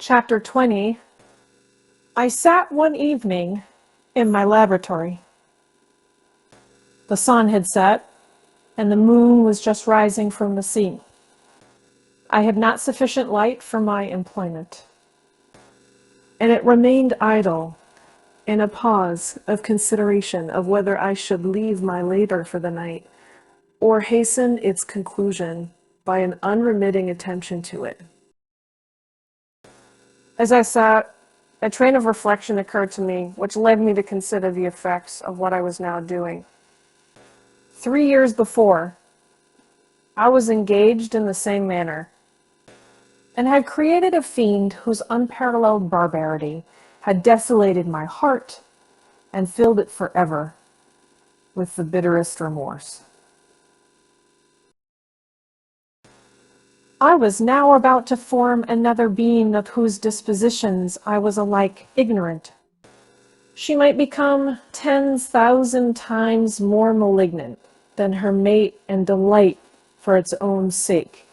Chapter 20. I sat one evening in my laboratory. The sun had set, and the moon was just rising from the sea. I had not sufficient light for my employment, and it remained idle in a pause of consideration of whether I should leave my labor for the night or hasten its conclusion by an unremitting attention to it. As I sat, a train of reflection occurred to me, which led me to consider the effects of what I was now doing. 3 years before, I was engaged in the same manner, and had created a fiend whose unparalleled barbarity had desolated my heart and filled it forever with the bitterest remorse. I was now about to form another being of whose dispositions I was alike ignorant. She might become 10,000 times more malignant than her mate and delight for its own sake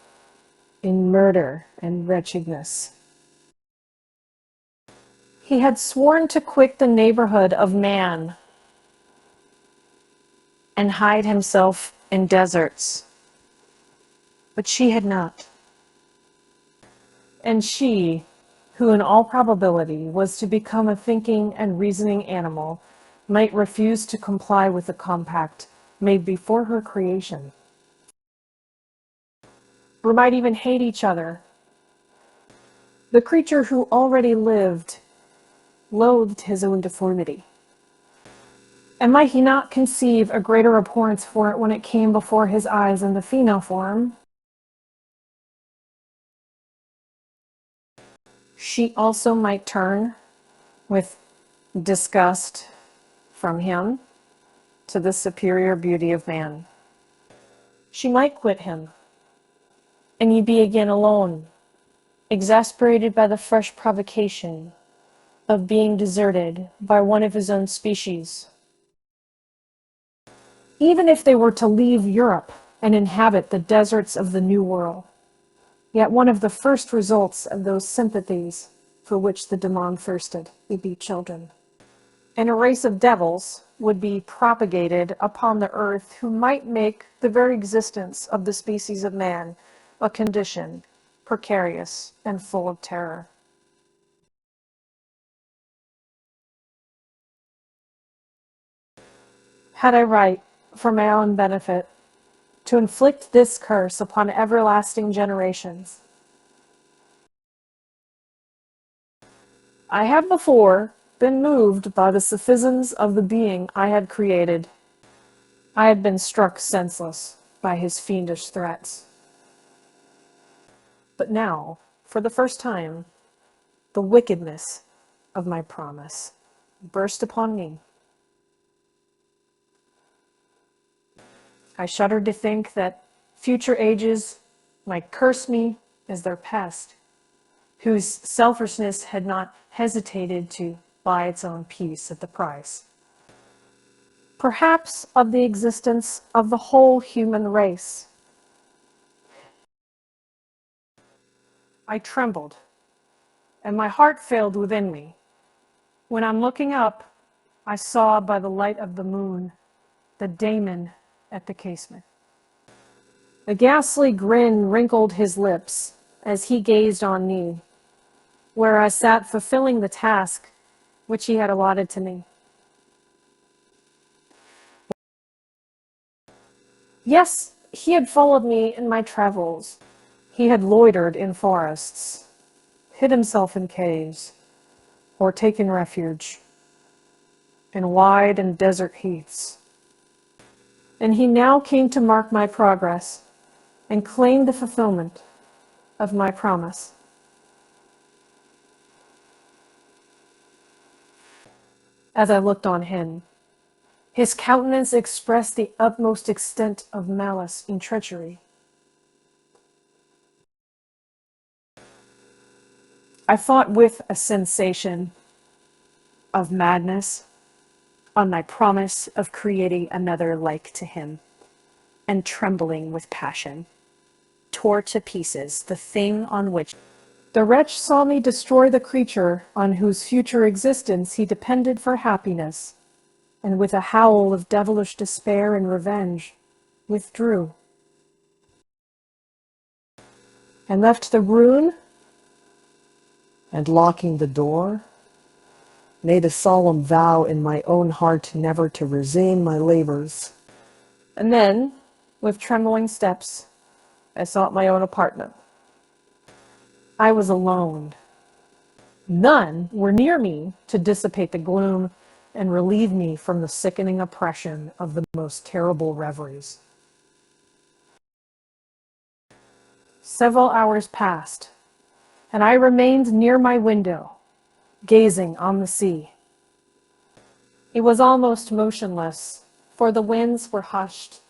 in murder and wretchedness. He had sworn to quit the neighborhood of man and hide himself in deserts, but she had not. And she, who in all probability was to become a thinking and reasoning animal, might refuse to comply with the compact made before her creation. We might even hate each other. The creature who already lived loathed his own deformity. And might he not conceive a greater abhorrence for it when it came before his eyes in the female form? She also might turn with disgust from him to the superior beauty of man. She might quit him, and he be again alone, exasperated by the fresh provocation of being deserted by one of his own species. Even if they were to leave Europe and inhabit the deserts of the New World, yet one of the first results of those sympathies for which the demon thirsted would be children. And a race of devils would be propagated upon the earth who might make the very existence of the species of man a condition precarious and full of terror. Had I right, for my own benefit, to inflict this curse upon everlasting generations? I have before been moved by the sophisms of the being I had created. I had been struck senseless by his fiendish threats. But now, for the first time, the wickedness of my promise burst upon me. I shuddered to think that future ages might curse me as their pest, whose selfishness had not hesitated to buy its own peace at the price, perhaps, of the existence of the whole human race. I trembled, and my heart failed within me. When on looking up, I saw by the light of the moon the daemon at the casement. A ghastly grin wrinkled his lips as he gazed on me, where I sat fulfilling the task which he had allotted to me. Yes, he had followed me in my travels. He had loitered in forests, hid himself in caves, or taken refuge in wide and desert heaths. And he now came to mark my progress and claim the fulfillment of my promise. As I looked on him, his countenance expressed the utmost extent of malice and treachery. I thought with a sensation of madness on my promise of creating another like to him, and trembling with passion, tore to pieces the thing on which The wretch saw me destroy the creature on whose future existence he depended for happiness, and with a howl of devilish despair and revenge, withdrew, and left the ruin, and locking the door, made a solemn vow in my own heart never to resume my labors. And then, with trembling steps, I sought my own apartment. I was alone. None were near me to dissipate the gloom and relieve me from the sickening oppression of the most terrible reveries. Several hours passed, and I remained near my window, gazing on the sea. It was almost motionless, for the winds were hushed,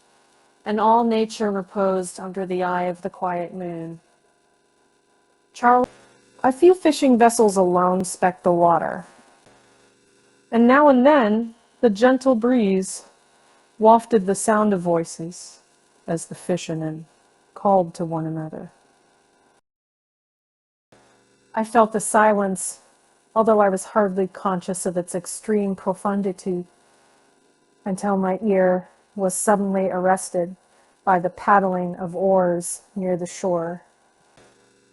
and all nature reposed under the eye of the quiet moon. A few fishing vessels alone specked the water, and now and then the gentle breeze wafted the sound of voices as the fishermen called to one another. I felt the silence, although I was hardly conscious of its extreme profundity, until my ear was suddenly arrested by the paddling of oars near the shore,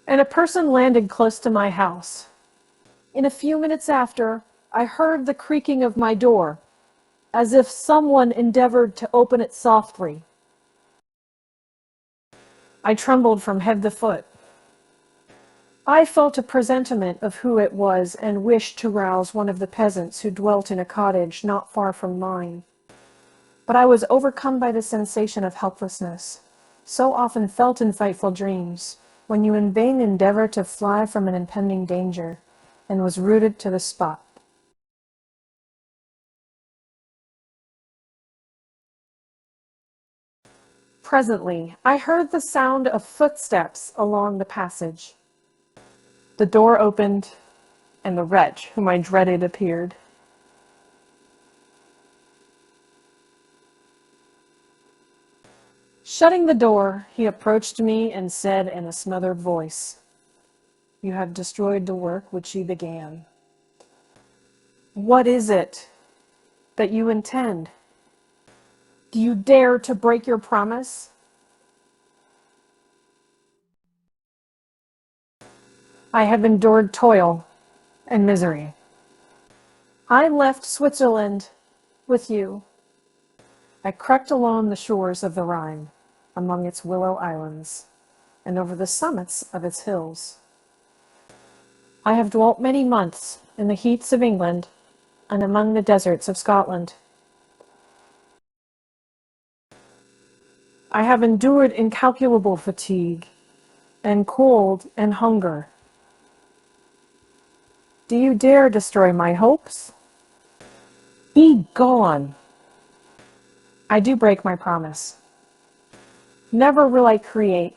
and a person landed close to my house. In a few minutes after, I heard the creaking of my door, as if someone endeavored to open it softly. I trembled from head to foot. I felt a presentiment of who it was and wished to rouse one of the peasants who dwelt in a cottage not far from mine. But I was overcome by the sensation of helplessness, so often felt in frightful dreams, when you in vain endeavor to fly from an impending danger, and was rooted to the spot. Presently, I heard the sound of footsteps along the passage. The door opened, and the wretch whom I dreaded appeared. Shutting the door, he approached me and said in a smothered voice, "You have destroyed the work which you began. What is it that you intend? Do you dare to break your promise?" "I have endured toil and misery. I left Switzerland with you. I crept along the shores of the Rhine, among its willow islands, and over the summits of its hills. I have dwelt many months in the heats of England and among the deserts of Scotland. I have endured incalculable fatigue, and cold and hunger. Do you dare destroy my hopes? Be gone! I do break my promise. Never will I create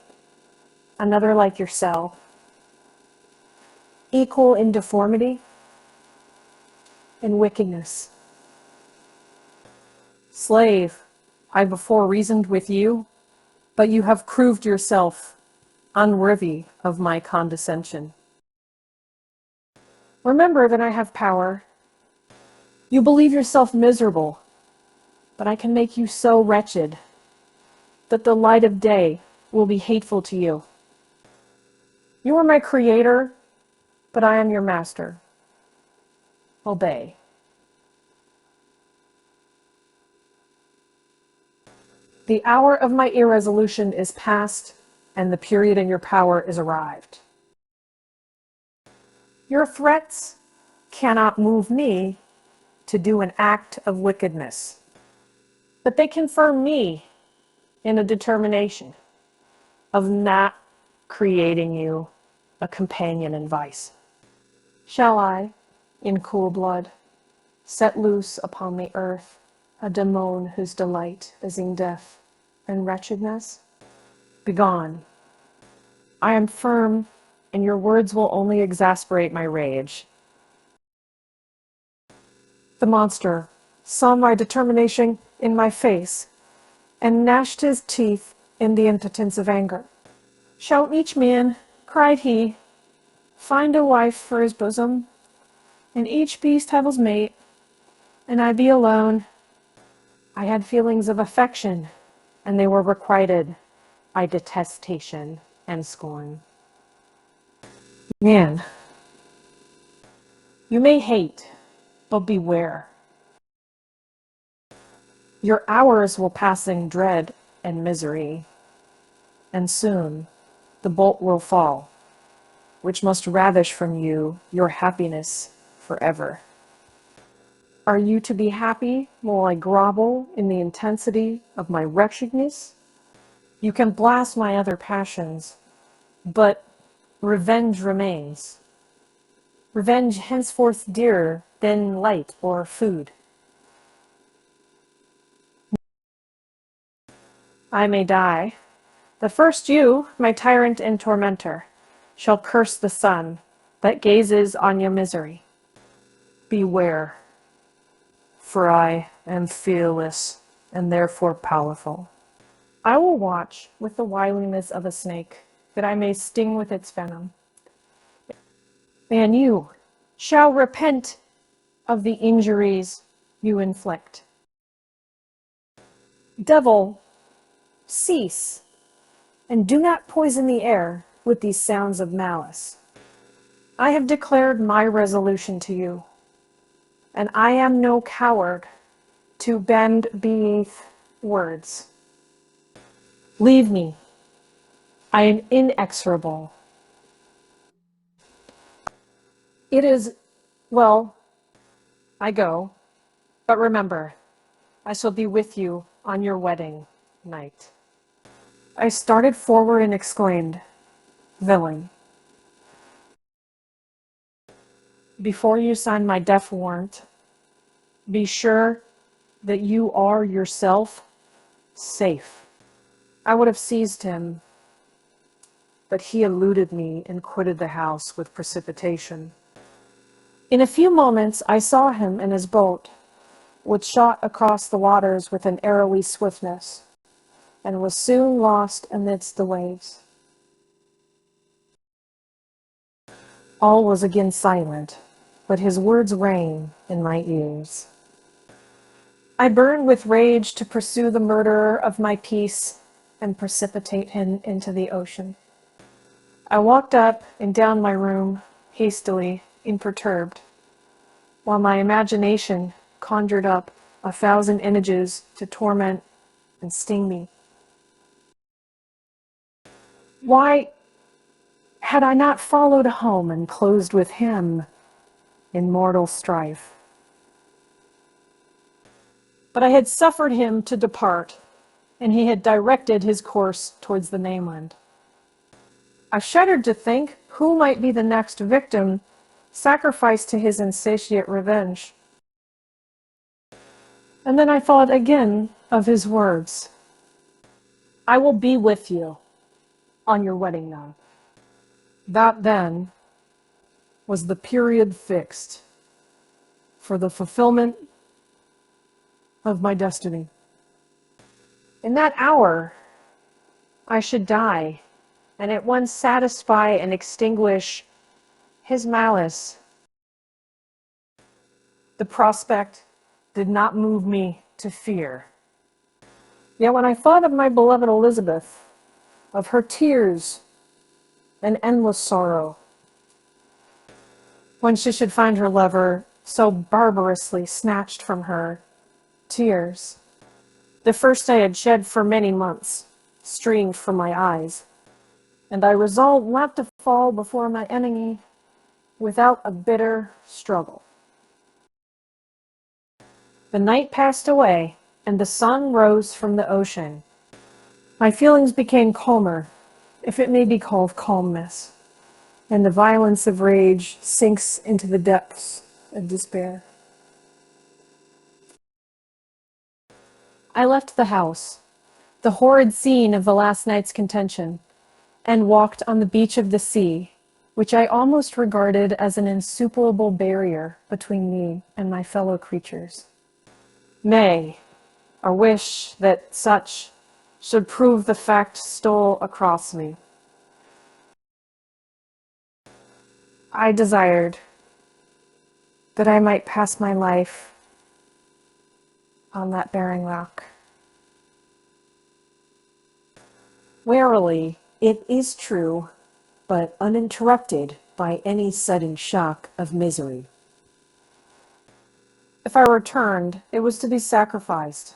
another like yourself, equal in deformity and wickedness. Slave, I before reasoned with you, but you have proved yourself unworthy of my condescension. Remember that I have power. You believe yourself miserable, but I can make you so wretched that the light of day will be hateful to you. You are my creator, but I am your master. Obey." "The hour of my irresolution is past, and the period in your power is arrived. Your threats cannot move me to do an act of wickedness, but they confirm me in a determination of not creating you a companion in vice. Shall I, in cool blood, set loose upon the earth a demon whose delight is in death and wretchedness? Begone. I am firm, and your words will only exasperate my rage." The monster saw my determination in my face and gnashed his teeth in the impotence of anger. "Shall each man," cried he, find a wife for his bosom, and each beast have his mate, and I be alone. I had feelings of affection, and they were requited by detestation and scorn. Man, you may hate, but beware. Your hours will pass in dread and misery, and soon the bolt will fall, which must ravish from you your happiness forever. Are you to be happy while I grovel in the intensity of my wretchedness? You can blast my other passions, but revenge remains. Revenge henceforth dearer than light or food. I may die. The first you, my tyrant and tormentor, shall curse the sun that gazes on your misery. Beware, for I am fearless and therefore powerful. I will watch with the wiliness of a snake, that I may sting with its venom. And you shall repent of the injuries you inflict. Devil, cease, and do not poison the air with these sounds of malice. I have declared my resolution to you, and I am no coward to bend beneath words. Leave me. I am inexorable. It is, well, I go, but remember, I shall be with you on your wedding night. I started forward and exclaimed, Villain, before you sign my death warrant, be sure that you are yourself safe. I would have seized him, but he eluded me and quitted the house with precipitation. In a few moments, I saw him in his boat, which shot across the waters with an arrowy swiftness, and was soon lost amidst the waves. All was again silent, but his words rang in my ears. I burned with rage to pursue the murderer of my peace and precipitate him into the ocean. I walked up and down my room, hastily, imperturbed, while my imagination conjured up 1,000 images to torment and sting me. Why had I not followed home and closed with him in mortal strife? But I had suffered him to depart, and he had directed his course towards the mainland. I shuddered to think who might be the next victim sacrificed to his insatiate revenge. And then I thought again of his words, I will be with you on your wedding night. That then was the period fixed for the fulfillment of my destiny. In that hour, I should die, and at once satisfy and extinguish his malice. The prospect did not move me to fear. Yet when I thought of my beloved Elizabeth, of her tears and endless sorrow, when she should find her lover so barbarously snatched from her, tears, the first I had shed for many months, streamed from my eyes, and I resolved not to fall before my enemy without a bitter struggle. The night passed away, and the sun rose from the ocean. My feelings became calmer, if it may be called calmness, and the violence of rage sinks into the depths of despair. I left the house, the horrid scene of the last night's contention, and walked on the beach of the sea, which I almost regarded as an insuperable barrier between me and my fellow creatures. Nay, a wish that such should prove the fact stole across me. I desired that I might pass my life on that barren rock. Warily, it is true, but uninterrupted by any sudden shock of misery. If I returned, it was to be sacrificed,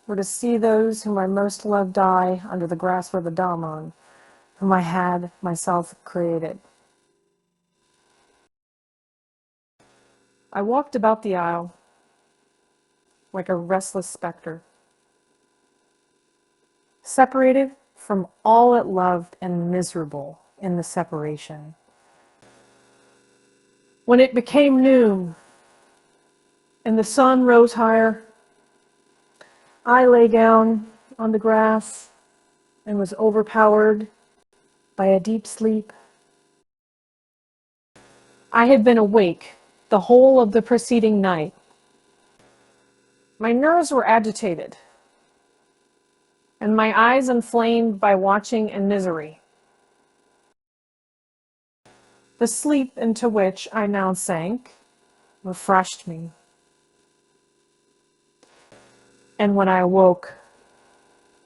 or to see those whom I most loved die under the grasp of the daemon, whom I had myself created. I walked about the aisle like a restless specter, separated from all it loved and miserable in the separation. When it became noon and the sun rose higher, I lay down on the grass and was overpowered by a deep sleep. I had been awake the whole of the preceding night. My nerves were agitated, and my eyes inflamed by watching and misery. The sleep into which I now sank refreshed me. And when I awoke,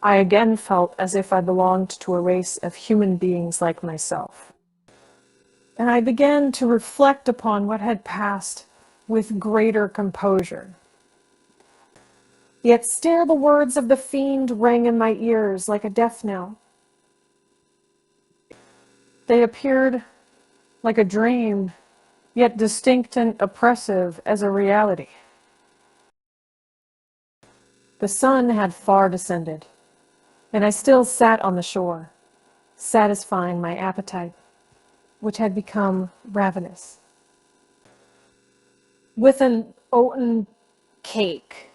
I again felt as if I belonged to a race of human beings like myself. And I began to reflect upon what had passed with greater composure. Yet still the words of the fiend rang in my ears like a death knell. They appeared like a dream, yet distinct and oppressive as a reality. The sun had far descended, and I still sat on the shore, satisfying my appetite, which had become ravenous. With an oaten cake,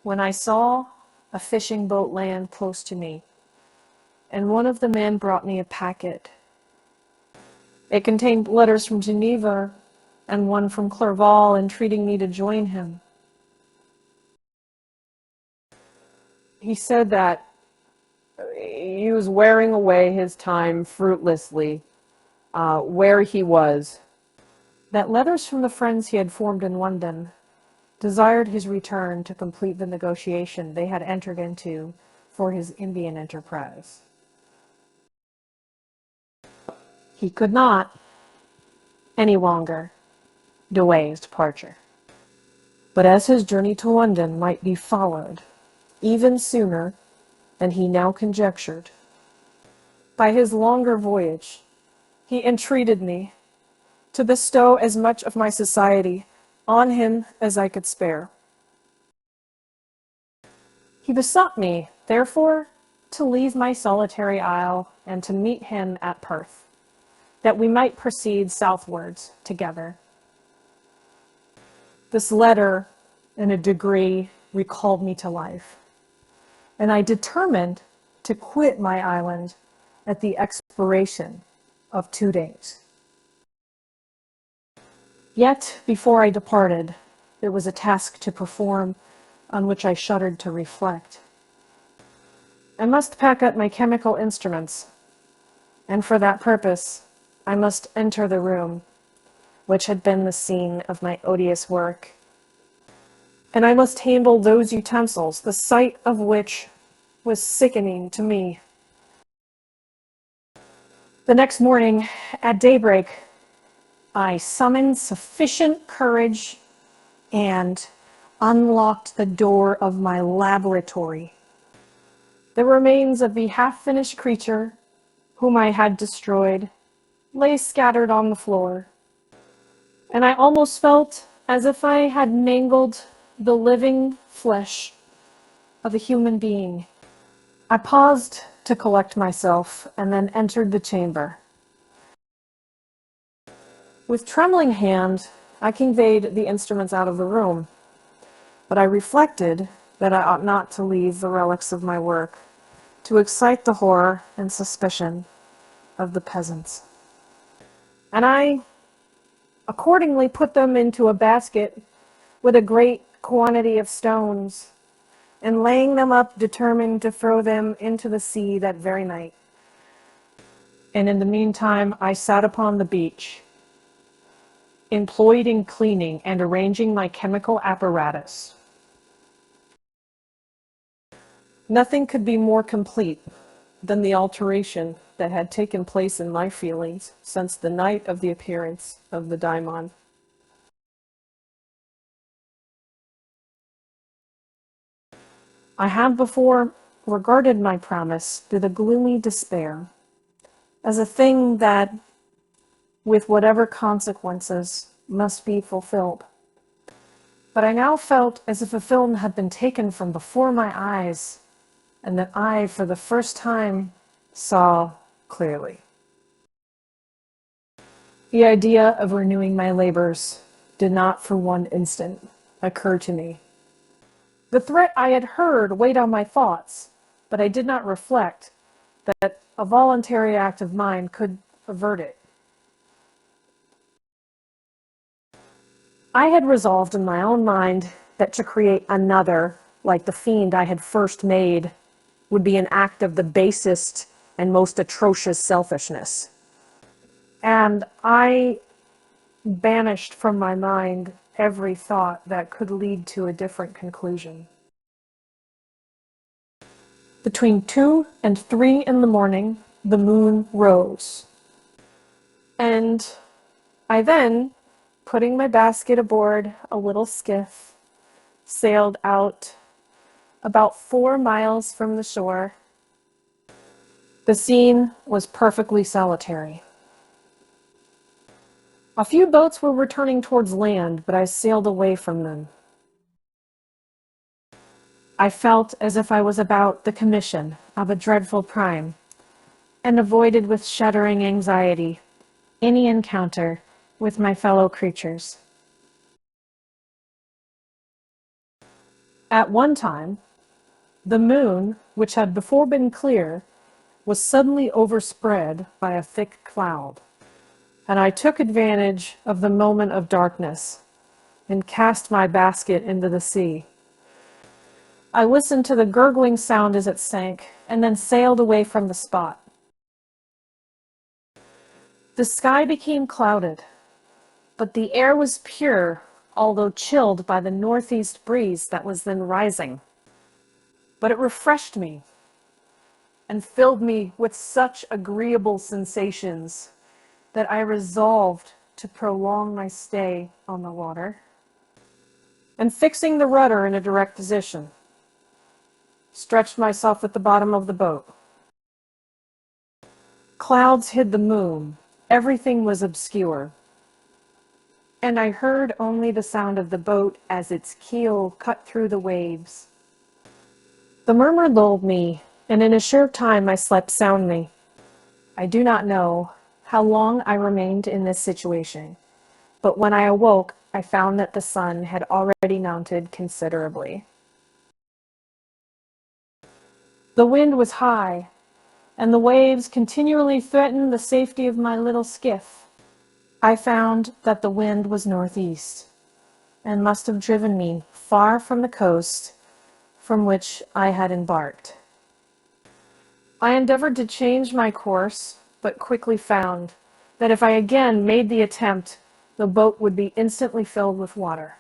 when I saw a fishing boat land close to me, and one of the men brought me a packet. It contained letters from Geneva and one from Clerval entreating me to join him. He said that he was wearing away his time fruitlessly where he was, that letters from the friends he had formed in London desired his return to complete the negotiation they had entered into for his Indian enterprise. He could not any longer delay his departure. But as his journey to London might be followed even sooner than he now conjectured by his longer voyage, he entreated me to bestow as much of my society on him as I could spare. He besought me, therefore, to leave my solitary isle and to meet him at Perth, that we might proceed southwards together. This letter, in a degree, recalled me to life, and I determined to quit my island at the expiration of 2 days. Yet, before I departed, there was a task to perform on which I shuddered to reflect. I must pack up my chemical instruments, and for that purpose, I must enter the room which had been the scene of my odious work. And I must handle those utensils, the sight of which was sickening to me. The next morning, at daybreak, I summoned sufficient courage and unlocked the door of my laboratory. The remains of the half-finished creature whom I had destroyed lay scattered on the floor, and I almost felt as if I had mangled the living flesh of a human being. I paused to collect myself and then entered the chamber. With trembling hand, I conveyed the instruments out of the room, but I reflected that I ought not to leave the relics of my work to excite the horror and suspicion of the peasants. And I accordingly put them into a basket with a great quantity of stones, and laying them up, determined to throw them into the sea that very night. And in the meantime, I sat upon the beach, employed in cleaning and arranging my chemical apparatus. Nothing could be more complete than the alteration that had taken place in my feelings since the night of the appearance of the daimon. I have before regarded my promise with a gloomy despair, as a thing that, with whatever consequences, must be fulfilled. But I now felt as if a film had been taken from before my eyes, and that I, for the first time, saw clearly. The idea of renewing my labors did not for one instant occur to me. The threat I had heard weighed on my thoughts, but I did not reflect that a voluntary act of mine could avert it. I had resolved in my own mind that to create another, like the fiend I had first made, would be an act of the basest and most atrocious selfishness. And I banished from my mind every thought that could lead to a different conclusion. Between 2 and 3 in the morning, the moon rose. And I then, putting my basket aboard a little skiff, sailed out about 4 miles from the shore. The scene was perfectly solitary. A few boats were returning towards land, but I sailed away from them. I felt as if I was about the commission of a dreadful crime, and avoided with shuddering anxiety any encounter with my fellow creatures. At one time, the moon, which had before been clear, was suddenly overspread by a thick cloud, and I took advantage of the moment of darkness and cast my basket into the sea. I listened to the gurgling sound as it sank, and then sailed away from the spot. The sky became clouded, but the air was pure, although chilled by the northeast breeze that was then rising. But it refreshed me and filled me with such agreeable sensations that I resolved to prolong my stay on the water, and fixing the rudder in a direct position, stretched myself at the bottom of the boat. Clouds hid the moon, everything was obscure, and I heard only the sound of the boat as its keel cut through the waves. The murmur lulled me, and in a short time I slept soundly. I do not know how long I remained in this situation, but when I awoke, I found that the sun had already mounted considerably. The wind was high, and the waves continually threatened the safety of my little skiff. I found that the wind was northeast, and must have driven me far from the coast from which I had embarked. I endeavored to change my course, but quickly found that if I again made the attempt, the boat would be instantly filled with water.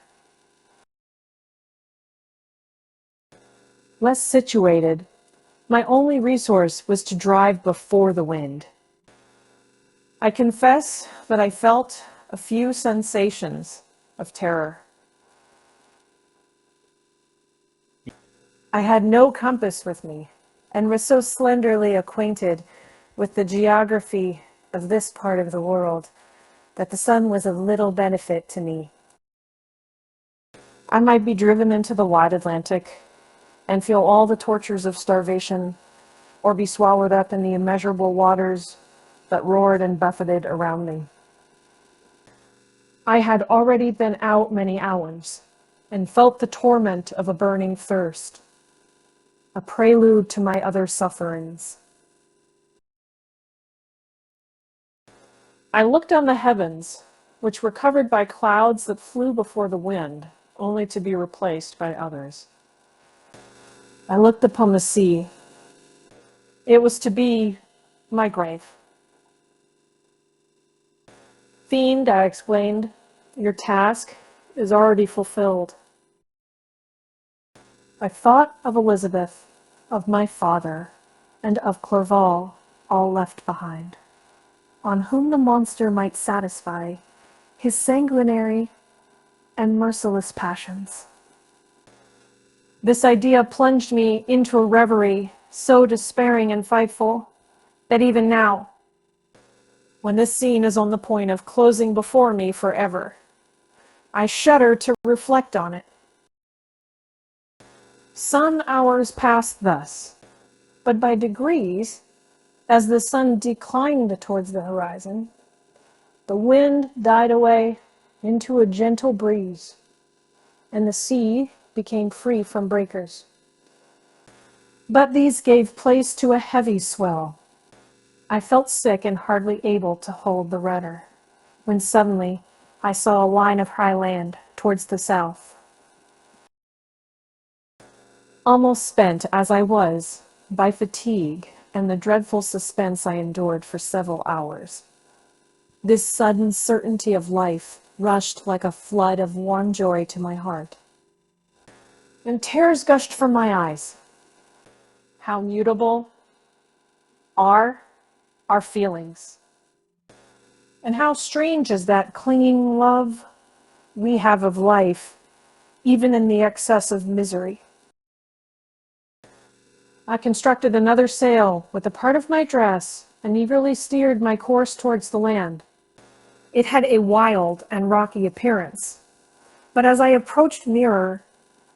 Less situated, my only resource was to drive before the wind. I confess that I felt a few sensations of terror. I had no compass with me, and was so slenderly acquainted with the geography of this part of the world that the sun was of little benefit to me. I might be driven into the wide Atlantic and feel all the tortures of starvation, or be swallowed up in the immeasurable waters that roared and buffeted around me. I had already been out many hours, and felt the torment of a burning thirst, a prelude to my other sufferings. I looked on the heavens, which were covered by clouds that flew before the wind, only to be replaced by others. I looked upon the sea. It was to be my grave. Fiend, I explained, Your task is already fulfilled. I thought of Elizabeth, of my father, and of Clerval, all left behind, on whom the monster might satisfy his sanguinary and merciless passions. This idea plunged me into a reverie so despairing and frightful that even now, when this scene is on the point of closing before me forever, I shudder to reflect on it. Some hours passed thus, but by degrees, as the sun declined towards the horizon, the wind died away into a gentle breeze, and the sea became free from breakers. But these gave place to a heavy swell. I felt sick and hardly able to hold the rudder, when suddenly I saw a line of high land towards the south. Almost spent as I was by fatigue and the dreadful suspense I endured for several hours, this sudden certainty of life rushed like a flood of warm joy to my heart, and tears gushed from my eyes. How mutable are our feelings, and how strange is that clinging love we have of life, even in the excess of misery. I constructed another sail with a part of my dress and eagerly steered my course towards the land. It had a wild and rocky appearance, but as I approached nearer,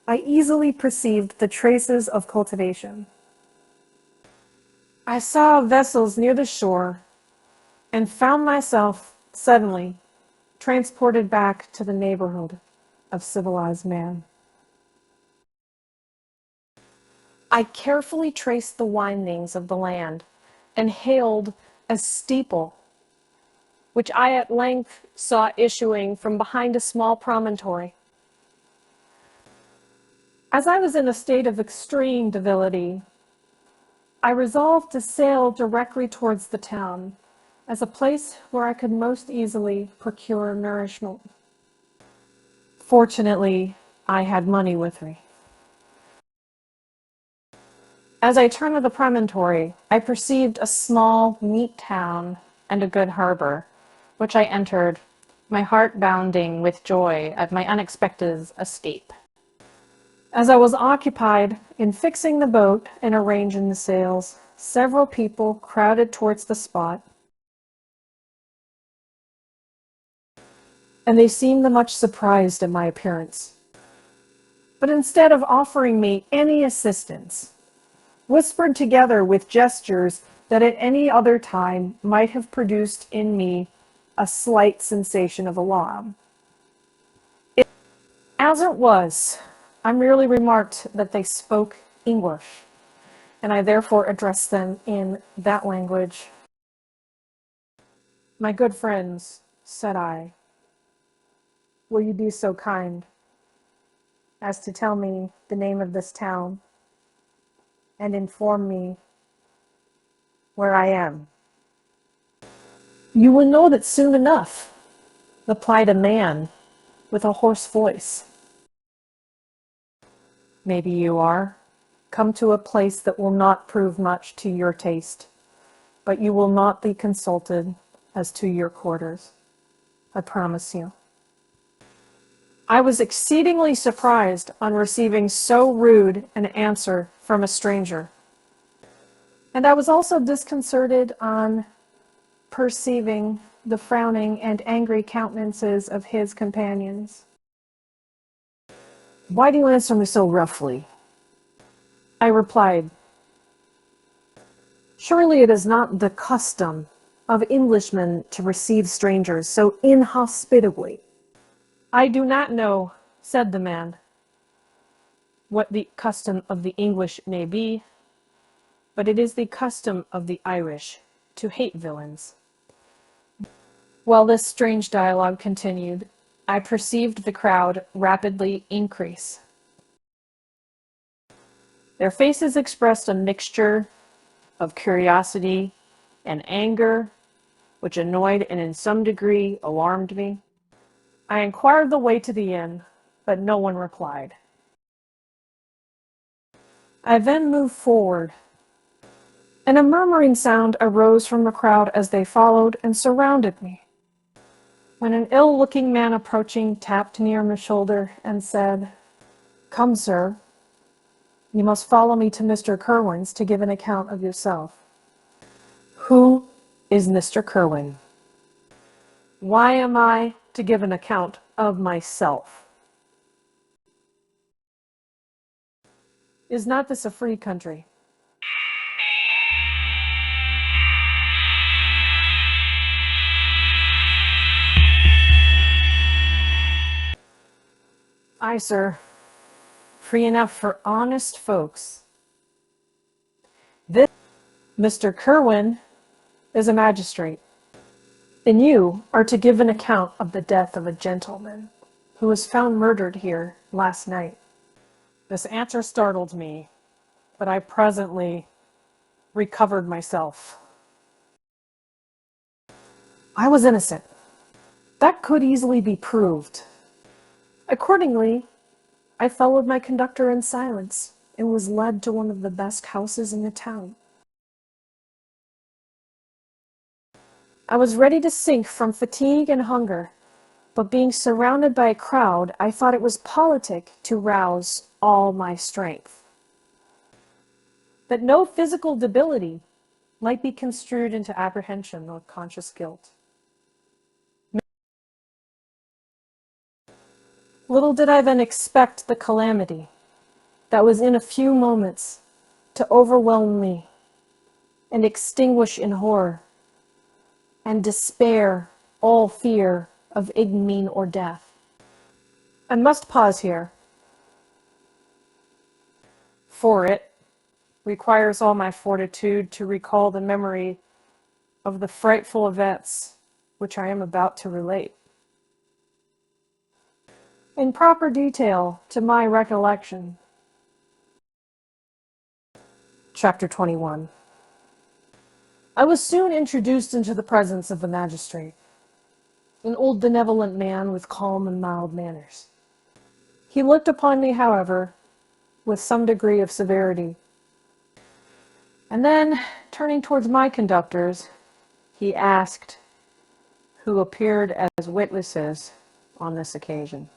I easily perceived the traces of cultivation. I saw vessels near the shore and found myself suddenly transported back to the neighborhood of civilized man. I carefully traced the windings of the land and hailed a steeple, which I at length saw issuing from behind a small promontory. As I was in a state of extreme debility, I resolved to sail directly towards the town as a place where I could most easily procure nourishment. Fortunately, I had money with me. As I turned the promontory, I perceived a small, neat town and a good harbor, which I entered, my heart bounding with joy at my unexpected escape. As I was occupied in fixing the boat and arranging the sails, several people crowded towards the spot, and they seemed much surprised at my appearance. But instead of offering me any assistance, whispered together with gestures that at any other time might have produced in me a slight sensation of alarm. As it was, I merely remarked that they spoke English, and I therefore addressed them in that language. "My good friends," said I, "will you be so kind as to tell me the name of this town and inform me where I am?" "You will know that soon enough," replied a man with a hoarse voice. "Maybe you are come to a place that will not prove much to your taste, but you will not be consulted as to your quarters, I promise you." I was exceedingly surprised on receiving so rude an answer from a stranger, and I was also disconcerted on perceiving the frowning and angry countenances of his companions. "Why do you answer me so roughly?" I replied. "Surely it is not the custom of Englishmen to receive strangers so inhospitably." "I do not know," said the man, "what the custom of the English may be, but it is the custom of the Irish to hate villains." While this strange dialogue continued, I perceived the crowd rapidly increase. Their faces expressed a mixture of curiosity and anger, which annoyed and in some degree alarmed me. I inquired the way to the inn, but no one replied. I then moved forward, and a murmuring sound arose from the crowd as they followed and surrounded me. When an ill-looking man approaching tapped near my shoulder and said, "Come, sir, you must follow me to Mr. Kerwin's to give an account of yourself." Who is Mr. Kerwin? Why am I to give an account of myself? Is not this a free country? Aye, sir. Free enough for honest folks. This Mr. Kerwin is a magistrate, and you are to give an account of the death of a gentleman who was found murdered here last night. This answer startled me, but I presently recovered myself. I was innocent. That could easily be proved. Accordingly, I followed my conductor in silence and was led to one of the best houses in the town. I was ready to sink from fatigue and hunger, but being surrounded by a crowd, I thought it was politic to rouse all my strength. That no physical debility might be construed into apprehension or conscious guilt. Little did I then expect the calamity that was in a few moments to overwhelm me and extinguish in horror and despair all fear of ignominy or death. I must pause here, for it requires all my fortitude to recall the memory of the frightful events which I am about to relate. In proper detail to my recollection. Chapter 21. I was soon introduced into the presence of the magistrate, an old benevolent man with calm and mild manners. He looked upon me, however, with some degree of severity, and then, turning towards my conductors, he asked who appeared as witnesses on this occasion.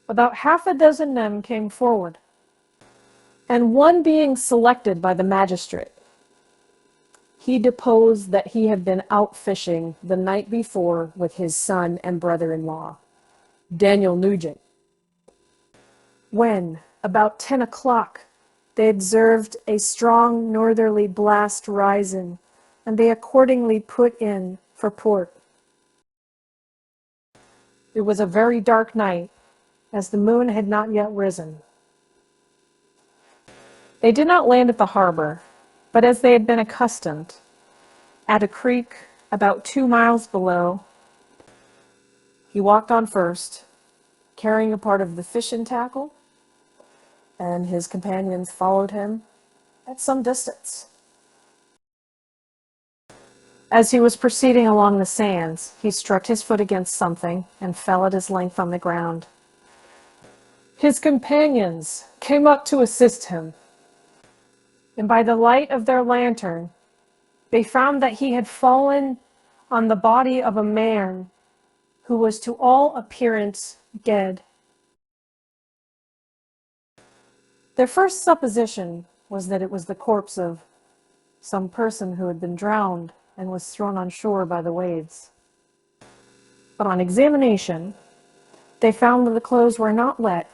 About half a dozen men came forward, and one being selected by the magistrate, he deposed that he had been out fishing the night before with his son and brother-in-law, Daniel Nugent, when, about 10 o'clock, they observed a strong northerly blast rising, and they accordingly put in for port. It was a very dark night, as the moon had not yet risen. They did not land at the harbor, but as they had been accustomed, at a creek about 2 miles below, he walked on first, carrying a part of the fishing tackle, and his companions followed him at some distance. As he was proceeding along the sands, he struck his foot against something and fell at his length on the ground. His companions came up to assist him, and by the light of their lantern, they found that he had fallen on the body of a man who was to all appearance dead. Their first supposition was that it was the corpse of some person who had been drowned and was thrown on shore by the waves. But on examination, they found that the clothes were not wet,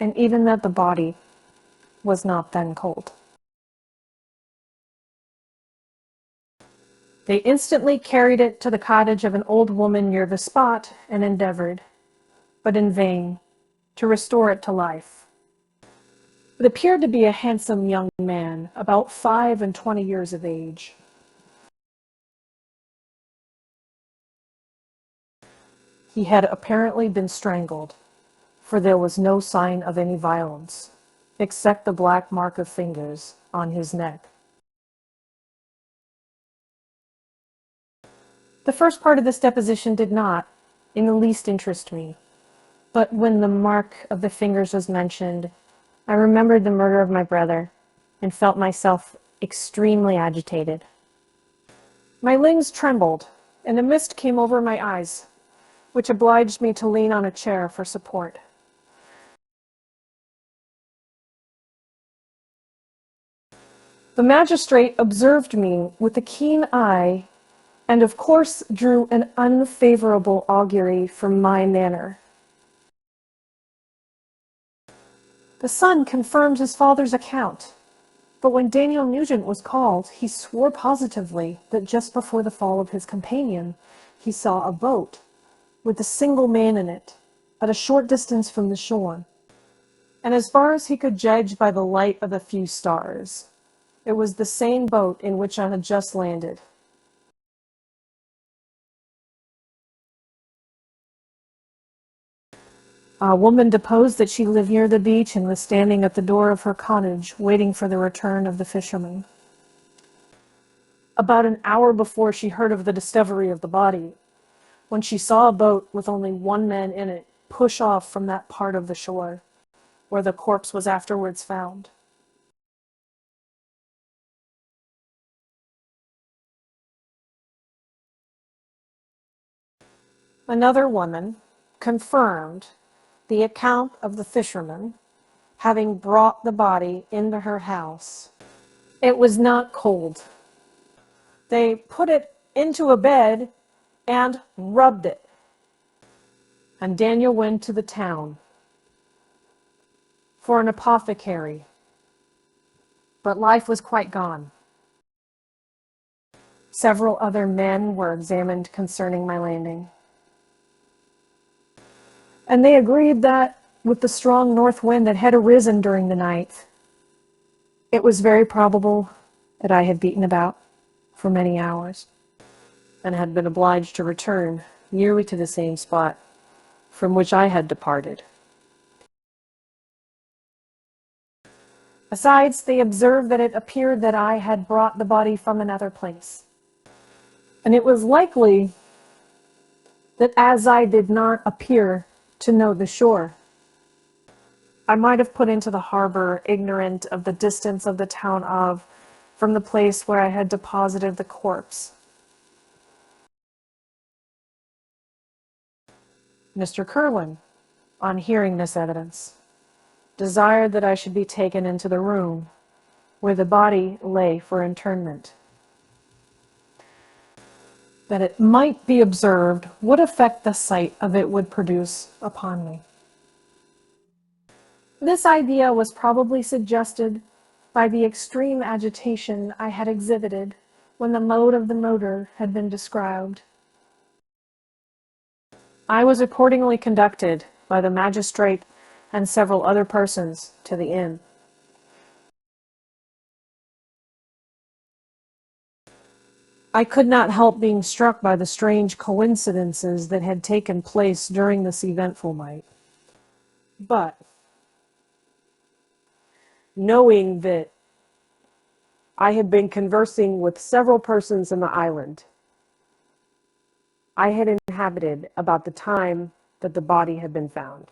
and even that the body was not then cold. They instantly carried it to the cottage of an old woman near the spot and endeavored, but in vain, to restore it to life. It appeared to be a handsome young man, about 25 years of age. He had apparently been strangled, for there was no sign of any violence, except the black mark of fingers on his neck. The first part of this deposition did not, in the least interest me, but when the mark of the fingers was mentioned, I remembered the murder of my brother and felt myself extremely agitated. My limbs trembled, and a mist came over my eyes, which obliged me to lean on a chair for support. The magistrate observed me with a keen eye and of course drew an unfavorable augury from my manner. The son confirmed his father's account, but when Daniel Nugent was called, he swore positively that just before the fall of his companion, he saw a boat with a single man in it at a short distance from the shore, and as far as he could judge by the light of a few stars, it was the same boat in which I had just landed. A woman deposed that she lived near the beach and was standing at the door of her cottage waiting for the return of the fisherman. About an hour before she heard of the discovery of the body, when she saw a boat with only one man in it push off from that part of the shore where the corpse was afterwards found. Another woman confirmed the account of the fisherman having brought the body into her house. It was not cold. They put it into a bed and rubbed it. And Daniel went to the town for an apothecary, but life was quite gone. Several other men were examined concerning my landing, and they agreed that with the strong north wind that had arisen during the night, it was very probable that I had beaten about for many hours and had been obliged to return nearly to the same spot from which I had departed. Besides, they observed that it appeared that I had brought the body from another place, and it was likely that as I did not appear to know the shore, I might have put into the harbor ignorant of the distance of the town from the place where I had deposited the corpse. Mr. Curwen, on hearing this evidence, desired that I should be taken into the room where the body lay for interment, that it might be observed what effect the sight of it would produce upon me. This idea was probably suggested by the extreme agitation I had exhibited when the mode of the murder had been described. I was accordingly conducted by the magistrate and several other persons to the inn. I could not help being struck by the strange coincidences that had taken place during this eventful night. But, knowing that I had been conversing with several persons in the island I had inhabited about the time that the body had been found,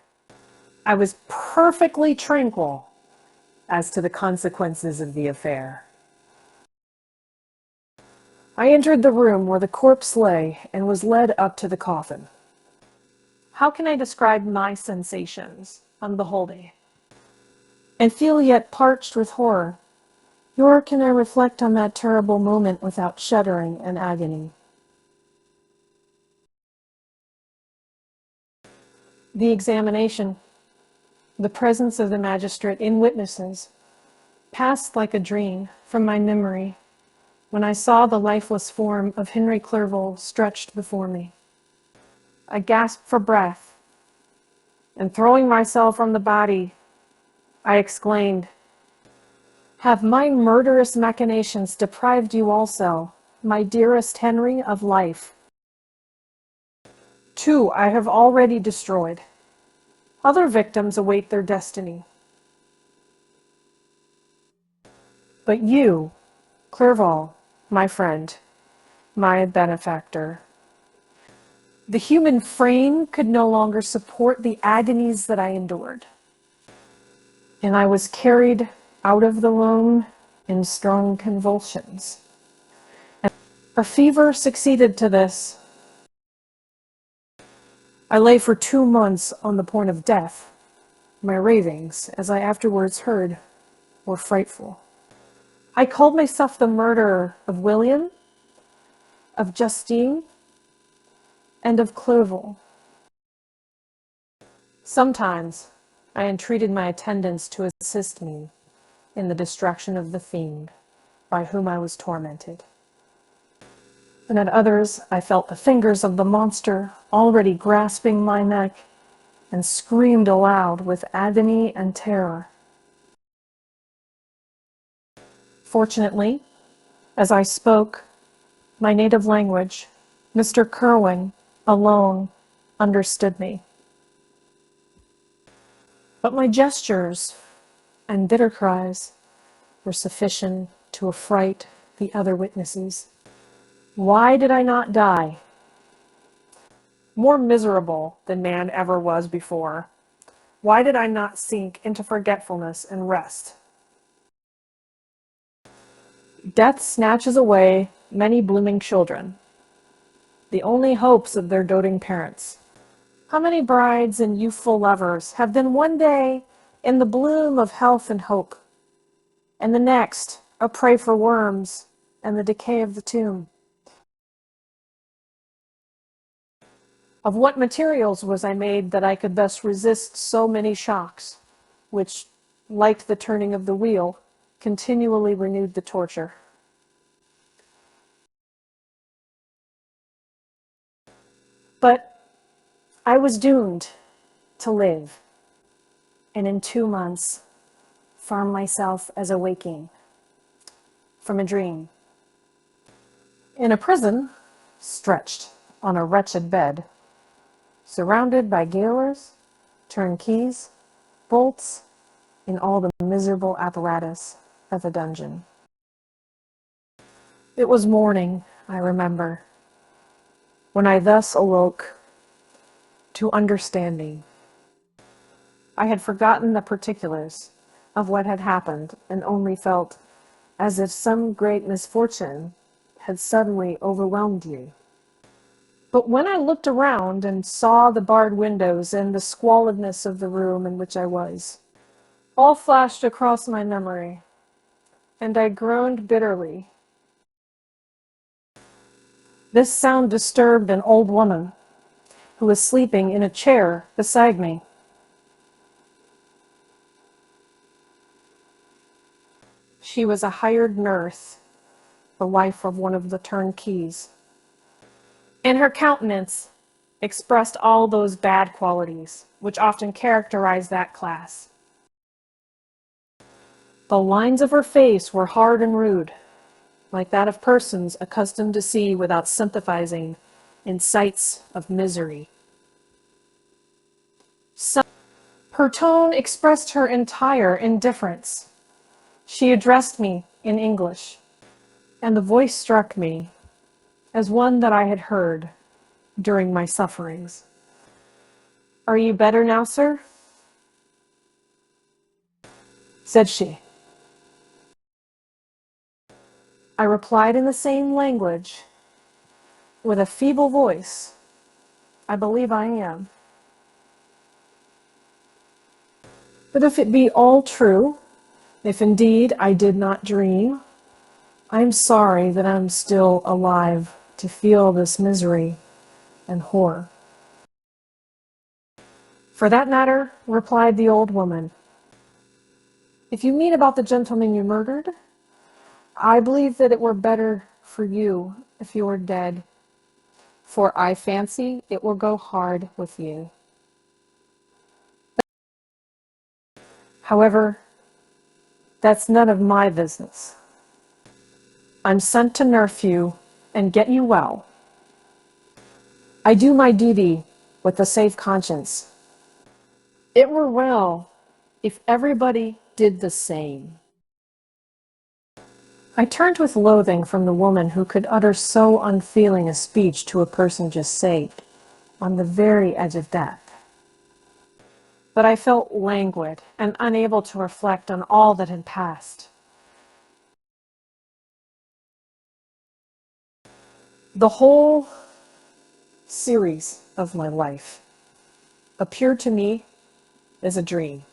I was perfectly tranquil as to the consequences of the affair. I entered the room where the corpse lay and was led up to the coffin. How can I describe my sensations on beholding it? And feel yet parched with horror, nor can I reflect on that terrible moment without shuddering and agony. The examination, the presence of the magistrate in witnesses, passed like a dream from my memory when I saw the lifeless form of Henry Clerval stretched before me. I gasped for breath, and throwing myself on the body, I exclaimed, "Have my murderous machinations deprived you also, my dearest Henry, of life? Two I have already destroyed. Other victims await their destiny. But you, Clerval, my friend, my benefactor, The human frame could no longer support the agonies that I endured, and I was carried out of the room in strong convulsions. A fever succeeded to this. I lay for 2 months on the point of death. My ravings, as I afterwards heard, were frightful. I called myself the murderer of William, of Justine, and of Clerval. Sometimes I entreated my attendants to assist me in the destruction of the fiend by whom I was tormented. And at others I felt the fingers of the monster already grasping my neck and screamed aloud with agony and terror. Fortunately, as I spoke my native language, Mr. Kerwin alone understood me. But my gestures and bitter cries were sufficient to affright the other witnesses. Why did I not die? More miserable than man ever was before, why did I not sink into forgetfulness and rest? Death snatches away many blooming children, the only hopes of their doting parents. How many brides and youthful lovers have been one day in the bloom of health and hope, and the next a prey for worms and the decay of the tomb? Of what materials was I made that I could thus resist so many shocks, which, like the turning of the wheel, continually renewed the torture? But I was doomed to live, and in 2 months found myself as awaking from a dream. In a prison, stretched on a wretched bed, surrounded by gaolers, turnkeys, bolts, and all the miserable apparatus of a dungeon. It was morning, I remember, when I thus awoke to understanding. I had forgotten the particulars of what had happened and only felt as if some great misfortune had suddenly overwhelmed me. But when I looked around and saw the barred windows and the squalidness of the room in which I was, all flashed across my memory, and I groaned bitterly. This sound disturbed an old woman who was sleeping in a chair beside me. She was a hired nurse, the wife of one of the turnkeys, and her countenance expressed all those bad qualities which often characterize that class. The lines of her face were hard and rude, like that of persons accustomed to see without sympathizing in sights of misery. Her tone expressed her entire indifference. She addressed me in English, and the voice struck me as one that I had heard during my sufferings. "Are you better now, sir?" said she. I replied in the same language, with a feeble voice, "I believe I am." But if it be all true, if indeed I did not dream, I am sorry that I am still alive to feel this misery and horror. "For that matter," replied the old woman, "if you mean about the gentleman you murdered, I believe that it were better for you if you were dead, for I fancy it will go hard with you. However, that's none of my business. I'm sent to nurse you and get you well. I do my duty with a safe conscience. It were well if everybody did the same." I turned with loathing from the woman who could utter so unfeeling a speech to a person just saved. on the very edge of death. But I felt languid and unable to reflect on all that had passed. The whole series of my life appeared to me as a dream.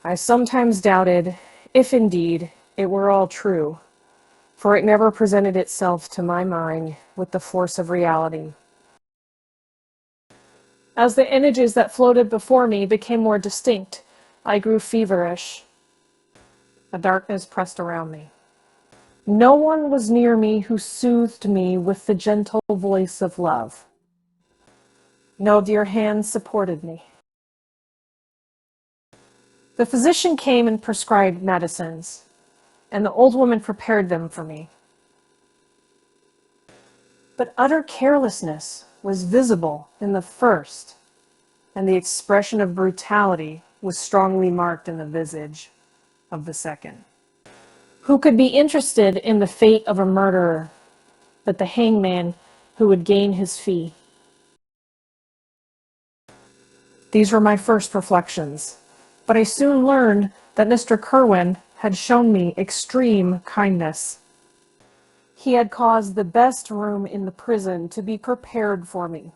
I sometimes doubted if indeed it were all true, for it never presented itself to my mind with the force of reality. As the images that floated before me became more distinct, I grew feverish. A darkness pressed around me. No one was near me who soothed me with the gentle voice of love. No dear hand supported me. The physician came and prescribed medicines, and the old woman prepared them for me. But utter carelessness was visible in the first, and the expression of brutality was strongly marked in the visage of the second. Who could be interested in the fate of a murderer but the hangman who would gain his fee? These were my first reflections, but I soon learned that Mr. Kerwin had shown me extreme kindness. He had caused the best room in the prison to be prepared for me.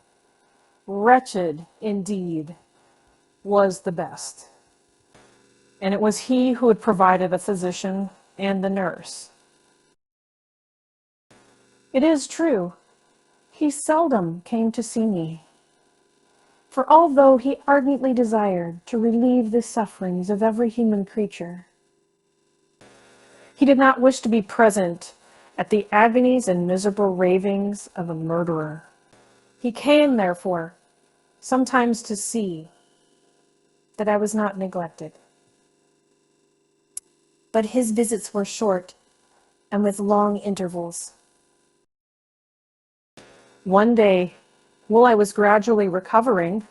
Wretched, indeed, was the best. And it was he who had provided the physician and the nurse. It is true, he seldom came to see me. For although he ardently desired to relieve the sufferings of every human creature, he did not wish to be present at the agonies and miserable ravings of a murderer. He came, therefore, sometimes to see that I was not neglected. But his visits were short and with long intervals. One day, while I was gradually recovering,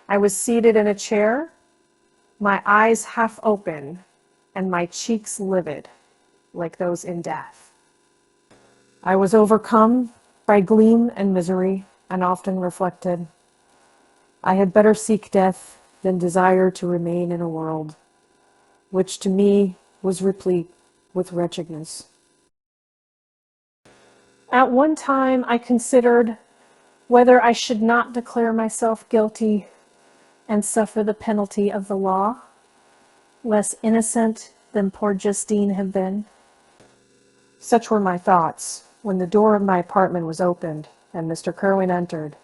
I was seated in a chair, my eyes half open and my cheeks livid, like those in death. I was overcome by gloom and misery, and often reflected, I had better seek death than desire to remain in a world which to me was replete with wretchedness. At one time, I considered whether I should not declare myself guilty and suffer the penalty of the law, less innocent than poor Justine had been. Such were my thoughts when the door of my apartment was opened and Mr. Kerwin entered.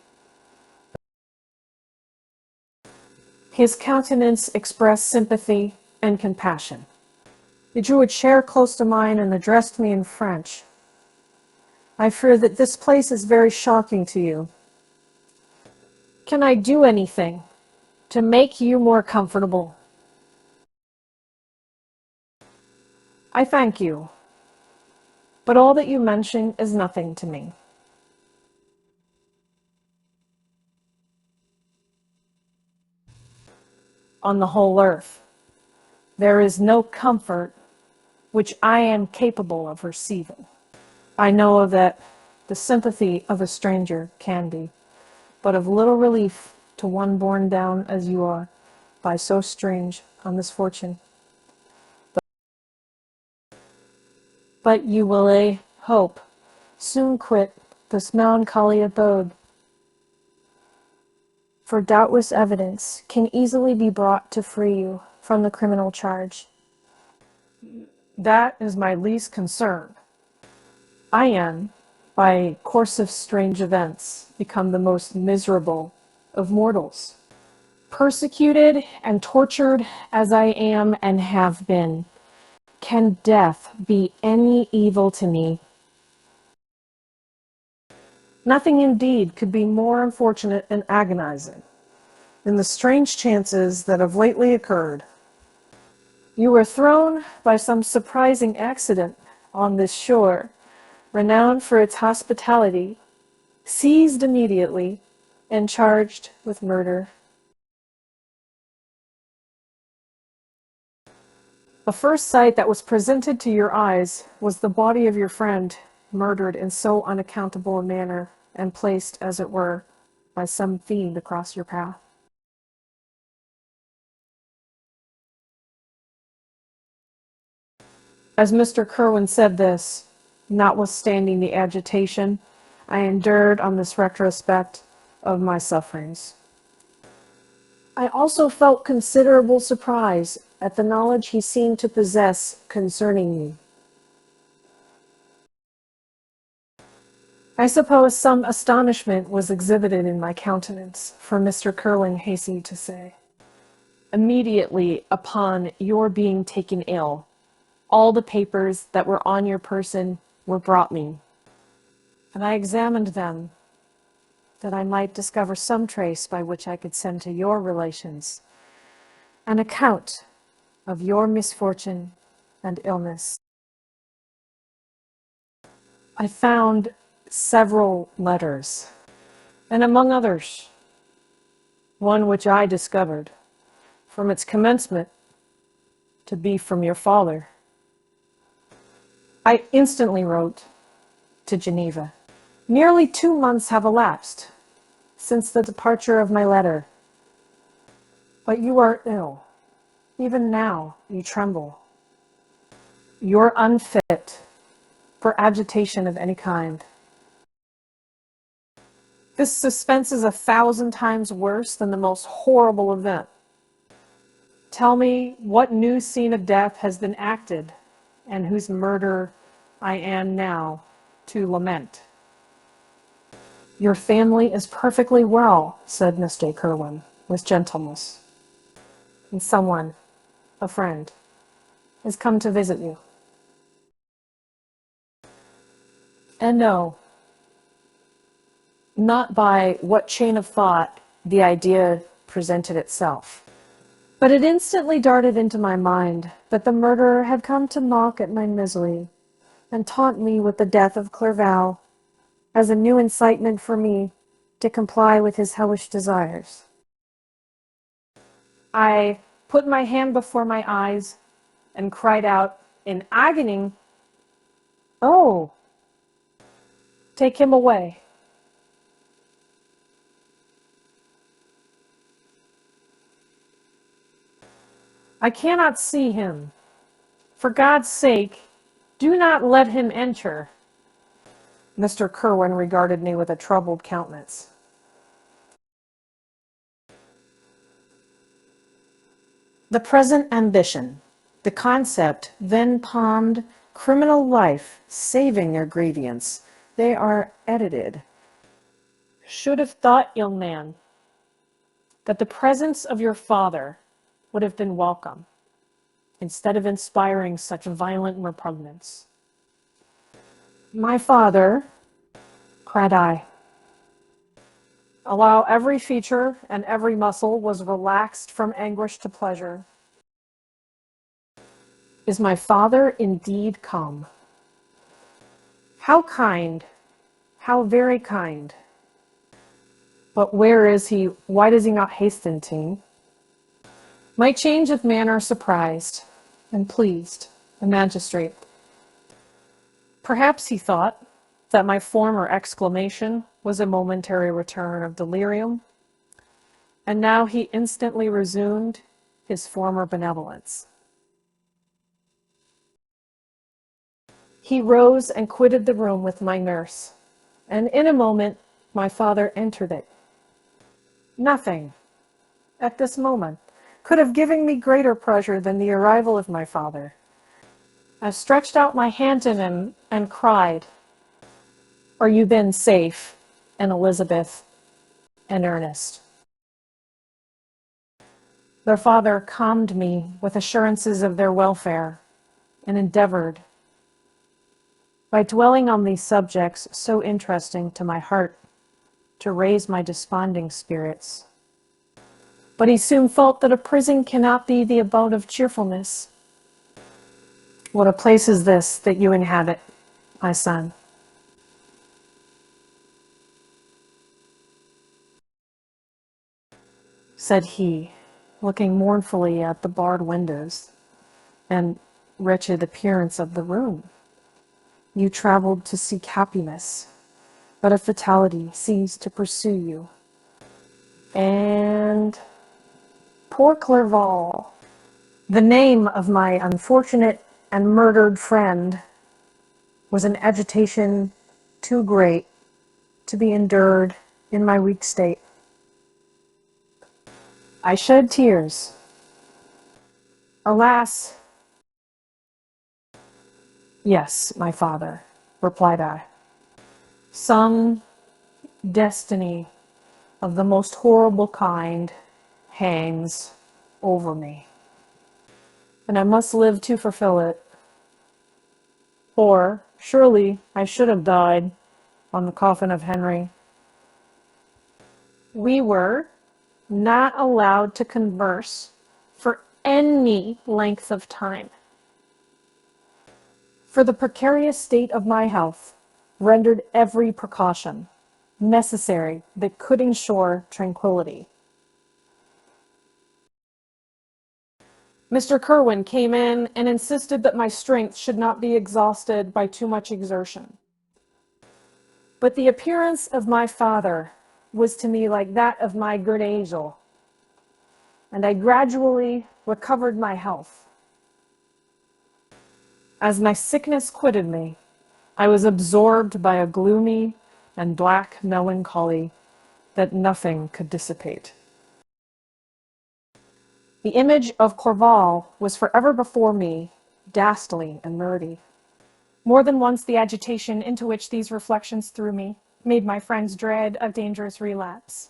His countenance expressed sympathy and compassion. He drew a chair close to mine and addressed me in French. I fear that this place is very shocking to you. Can I do anything to make you more comfortable? I thank you, but all that you mention is nothing to me. On the whole earth, there is no comfort which I am capable of receiving. I know that the sympathy of a stranger can be but of little relief to one borne down as you are by so strange a misfortune. But you will, I hope, soon quit this melancholy abode, for doubtless evidence can easily be brought to free you from the criminal charge. That is my least concern. I am, by a course of strange events, become the most miserable of mortals. Persecuted and tortured as I am and have been, can death be any evil to me? Nothing indeed could be more unfortunate and agonizing than the strange chances that have lately occurred. You were thrown by some surprising accident on this shore, renowned for its hospitality, seized immediately, and charged with murder. The first sight that was presented to your eyes was the body of your friend, murdered in so unaccountable a manner and placed, as it were, by some fiend across your path. As Mr. Kerwin said this, notwithstanding the agitation I endured on this retrospect of my sufferings, I also felt considerable surprise at the knowledge he seemed to possess concerning me. I suppose some astonishment was exhibited in my countenance, for Mr. Kerwin hastened to say, "Immediately upon your being taken ill, all the papers that were on your person were brought me, and I examined them, that I might discover some trace by which I could send to your relations an account of your misfortune and illness. I found several letters, and among others, one which I discovered, from its commencement, to be from your father. I instantly wrote to Geneva. Nearly 2 months have elapsed since the departure of my letter, but you are ill. Even now you tremble. You're unfit for agitation of any kind. This suspense is 1,000 times worse than the most horrible event. Tell me what new scene of death has been acted, and whose murder I am now to lament." "Your family is perfectly well," said Mr. Kerwin, with gentleness. "And someone, a friend, has come to visit you. And no, not by what chain of thought the idea presented itself, but it instantly darted into my mind that the murderer had come to mock at my misery and taunt me with the death of Clerval as a new incitement for me to comply with his hellish desires. I put my hand before my eyes and cried out in agony, 'Oh, take him away.' I cannot see him. For God's sake, do not let him enter." Mr. Kerwin regarded me with a troubled countenance. The present ambition, the concept then palmed criminal life, saving their grievance. They are edited. Should have thought, young man, that the presence of your father would have been welcome, instead of inspiring such violent repugnance. "My father," cried I, allow every feature and every muscle was relaxed from anguish to pleasure. "Is my father indeed come? How kind, how very kind. But where is he? Why does he not hasten to me?" My change of manner surprised and pleased the magistrate. Perhaps he thought that my former exclamation was a momentary return of delirium, and now he instantly resumed his former benevolence. He rose and quitted the room with my nurse, and in a moment my father entered it. Nothing, at this moment, could have given me greater pleasure than the arrival of my father. I stretched out my hand to him and cried, "Are you then safe, and Elizabeth and Ernest?" Their father calmed me with assurances of their welfare, and endeavored, by dwelling on these subjects so interesting to my heart, to raise my desponding spirits. But he soon felt that a prison cannot be the abode of cheerfulness. "What a place is this that you inhabit, my son?" said he, looking mournfully at the barred windows and wretched appearance of the room. You traveled to seek happiness, but a fatality seems to pursue you. And poor Clerval, the name of my unfortunate and murdered friend, was an agitation too great to be endured in my weak state. I shed tears. Alas, yes, my father, replied I. Some destiny of the most horrible kind hangs over me, and I must live to fulfill it. Or, surely, I should have died on the coffin of Henry. We were not allowed to converse for any length of time, for the precarious state of my health rendered every precaution necessary that could ensure tranquility. Mr. Kerwin came in and insisted that my strength should not be exhausted by too much exertion. But the appearance of my father was to me like that of my good angel, and I gradually recovered my health. As my sickness quitted me, I was absorbed by a gloomy and black melancholy that nothing could dissipate. The image of Clerval was forever before me, ghastly and murdy. More than once the agitation into which these reflections threw me made my friends dread a dangerous relapse.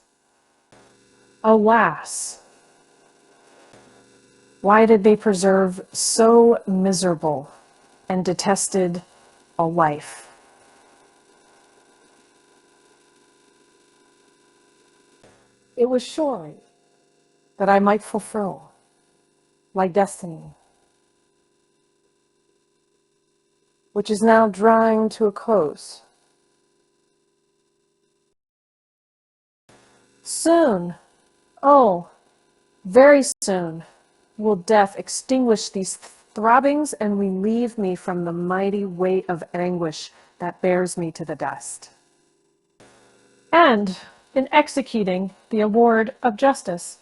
Alas! Why did they preserve so miserable and detested a life? It was surely that I might fulfill my destiny, which is now drawing to a close. Soon, oh, very soon, will death extinguish these throbbings and relieve me from the mighty weight of anguish that bears me to the dust. And, in executing the award of justice,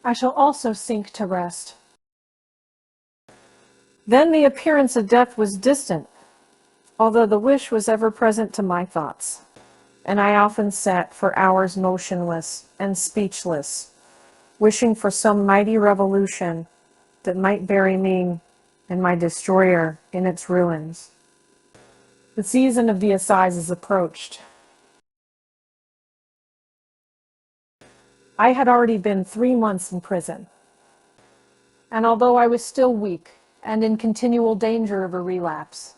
I shall also sink to rest. Then the appearance of death was distant, although the wish was ever present to my thoughts, and I often sat for hours motionless and speechless, wishing for some mighty revolution that might bury me and my destroyer in its ruins. The season of the assizes approached. I had already been 3 months in prison, and although I was still weak and in continual danger of a relapse,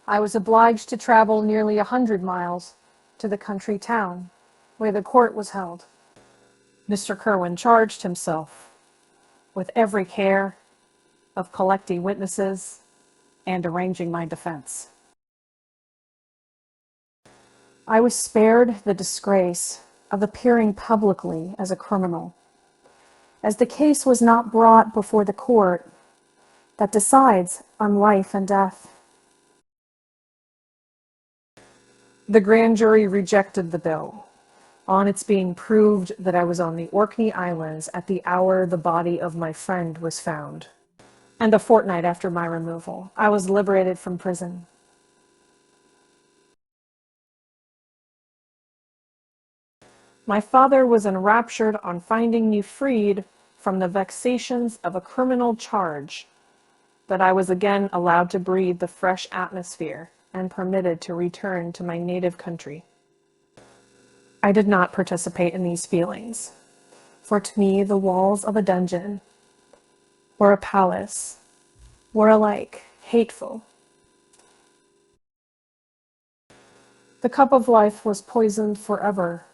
I was obliged to travel nearly 100 miles to the country town where the court was held. Mr. Kerwin charged himself with every care of collecting witnesses and arranging my defense. I was spared the disgrace of appearing publicly as a criminal, as the case was not brought before the court that decides on life and death. The grand jury rejected the bill, on its being proved that I was on the Orkney Islands at the hour the body of my friend was found. And a fortnight after my removal, I was liberated from prison. My father was enraptured on finding me freed from the vexations of a criminal charge, that I was again allowed to breathe the fresh atmosphere and permitted to return to my native country. I did not participate in these feelings, for to me the walls of a dungeon or a palace were alike hateful. The cup of life was poisoned forever,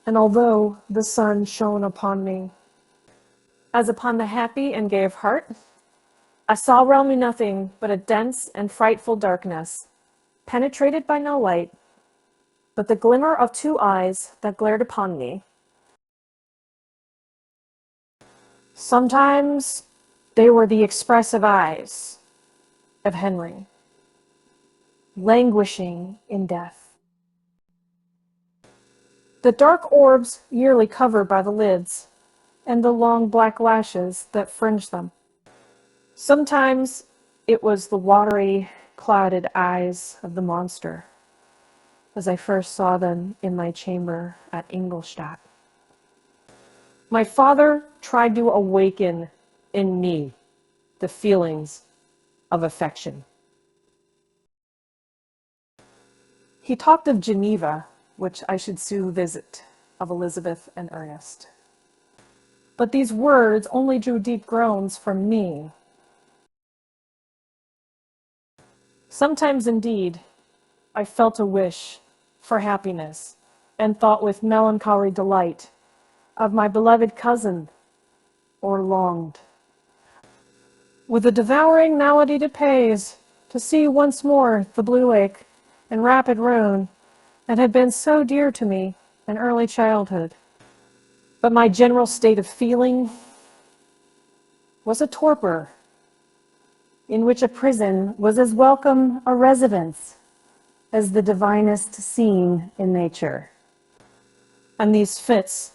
and although the sun shone upon me as upon the happy and gay of heart, I saw around me nothing but a dense and frightful darkness, penetrated by no light, but the glimmer of 2 eyes that glared upon me. Sometimes they were the expressive eyes of Henry, languishing in death. The dark orbs yearly covered by the lids, and the long black lashes that fringe them. Sometimes it was the watery, clouded eyes of the monster, as I first saw them in my chamber at Ingolstadt. My father tried to awaken in me the feelings of affection. He talked of Geneva, which I should soon visit, of Elizabeth and Ernest. But these words only drew deep groans from me. Sometimes, indeed, I felt a wish for happiness, and thought with melancholy delight of my beloved cousin, or longed, with a devouring malady to pace, to see once more the blue lake and rapid Rhone that had been so dear to me in early childhood. But my general state of feeling was a torpor, in which a prison was as welcome a residence as the divinest scene in nature. And these fits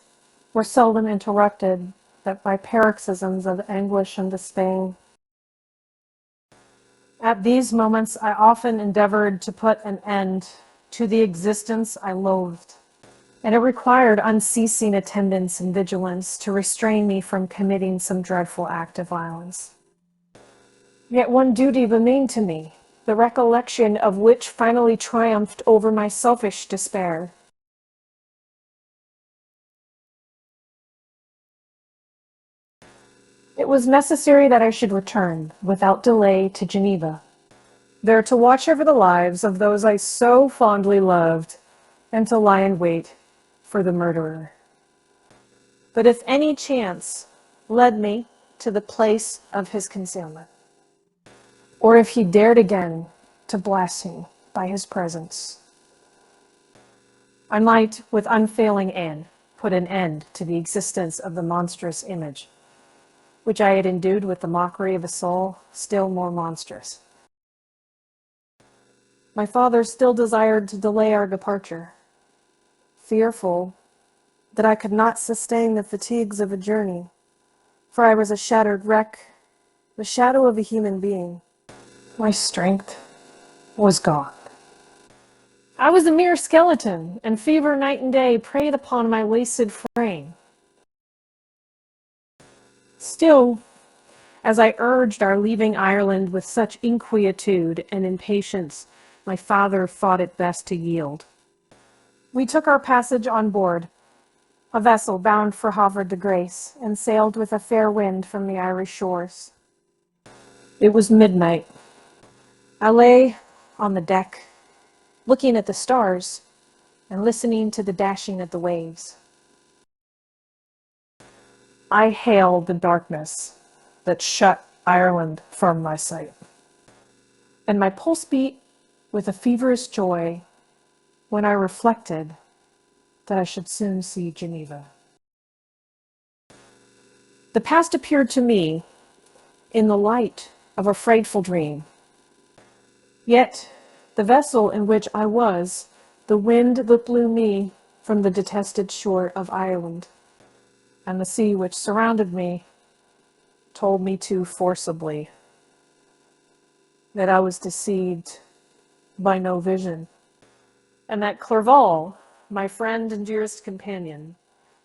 were seldom interrupted that by paroxysms of anguish and despair. At these moments, I often endeavored to put an end to the existence I loathed, and it required unceasing attendance and vigilance to restrain me from committing some dreadful act of violence. Yet one duty remained to me, the recollection of which finally triumphed over my selfish despair. It was necessary that I should return, without delay, to Geneva, there to watch over the lives of those I so fondly loved, and to lie in wait for the murderer. But if any chance led me to the place of his concealment, or if he dared again to bless me by his presence, I might, with unfailing aim, put an end to the existence of the monstrous image, which I had endued with the mockery of a soul still more monstrous. My father still desired to delay our departure, fearful that I could not sustain the fatigues of a journey, for I was a shattered wreck, the shadow of a human being. My strength was gone. I was a mere skeleton, and fever night and day preyed upon my wasted frame. Still, as I urged our leaving Ireland with such inquietude and impatience, my father thought it best to yield. We took our passage on board a vessel bound for Havre de Grace, and sailed with a fair wind from the Irish shores. It was midnight. I lay on the deck, looking at the stars and listening to the dashing of the waves. I hailed the darkness that shut Ireland from my sight, and my pulse beat with a feverish joy when I reflected that I should soon see Geneva. The past appeared to me in the light of a frightful dream. Yet the vessel in which I was, the wind that blew me from the detested shore of Ireland, and the sea which surrounded me, told me too forcibly that I was deceived by no vision, and that Clerval, my friend and dearest companion,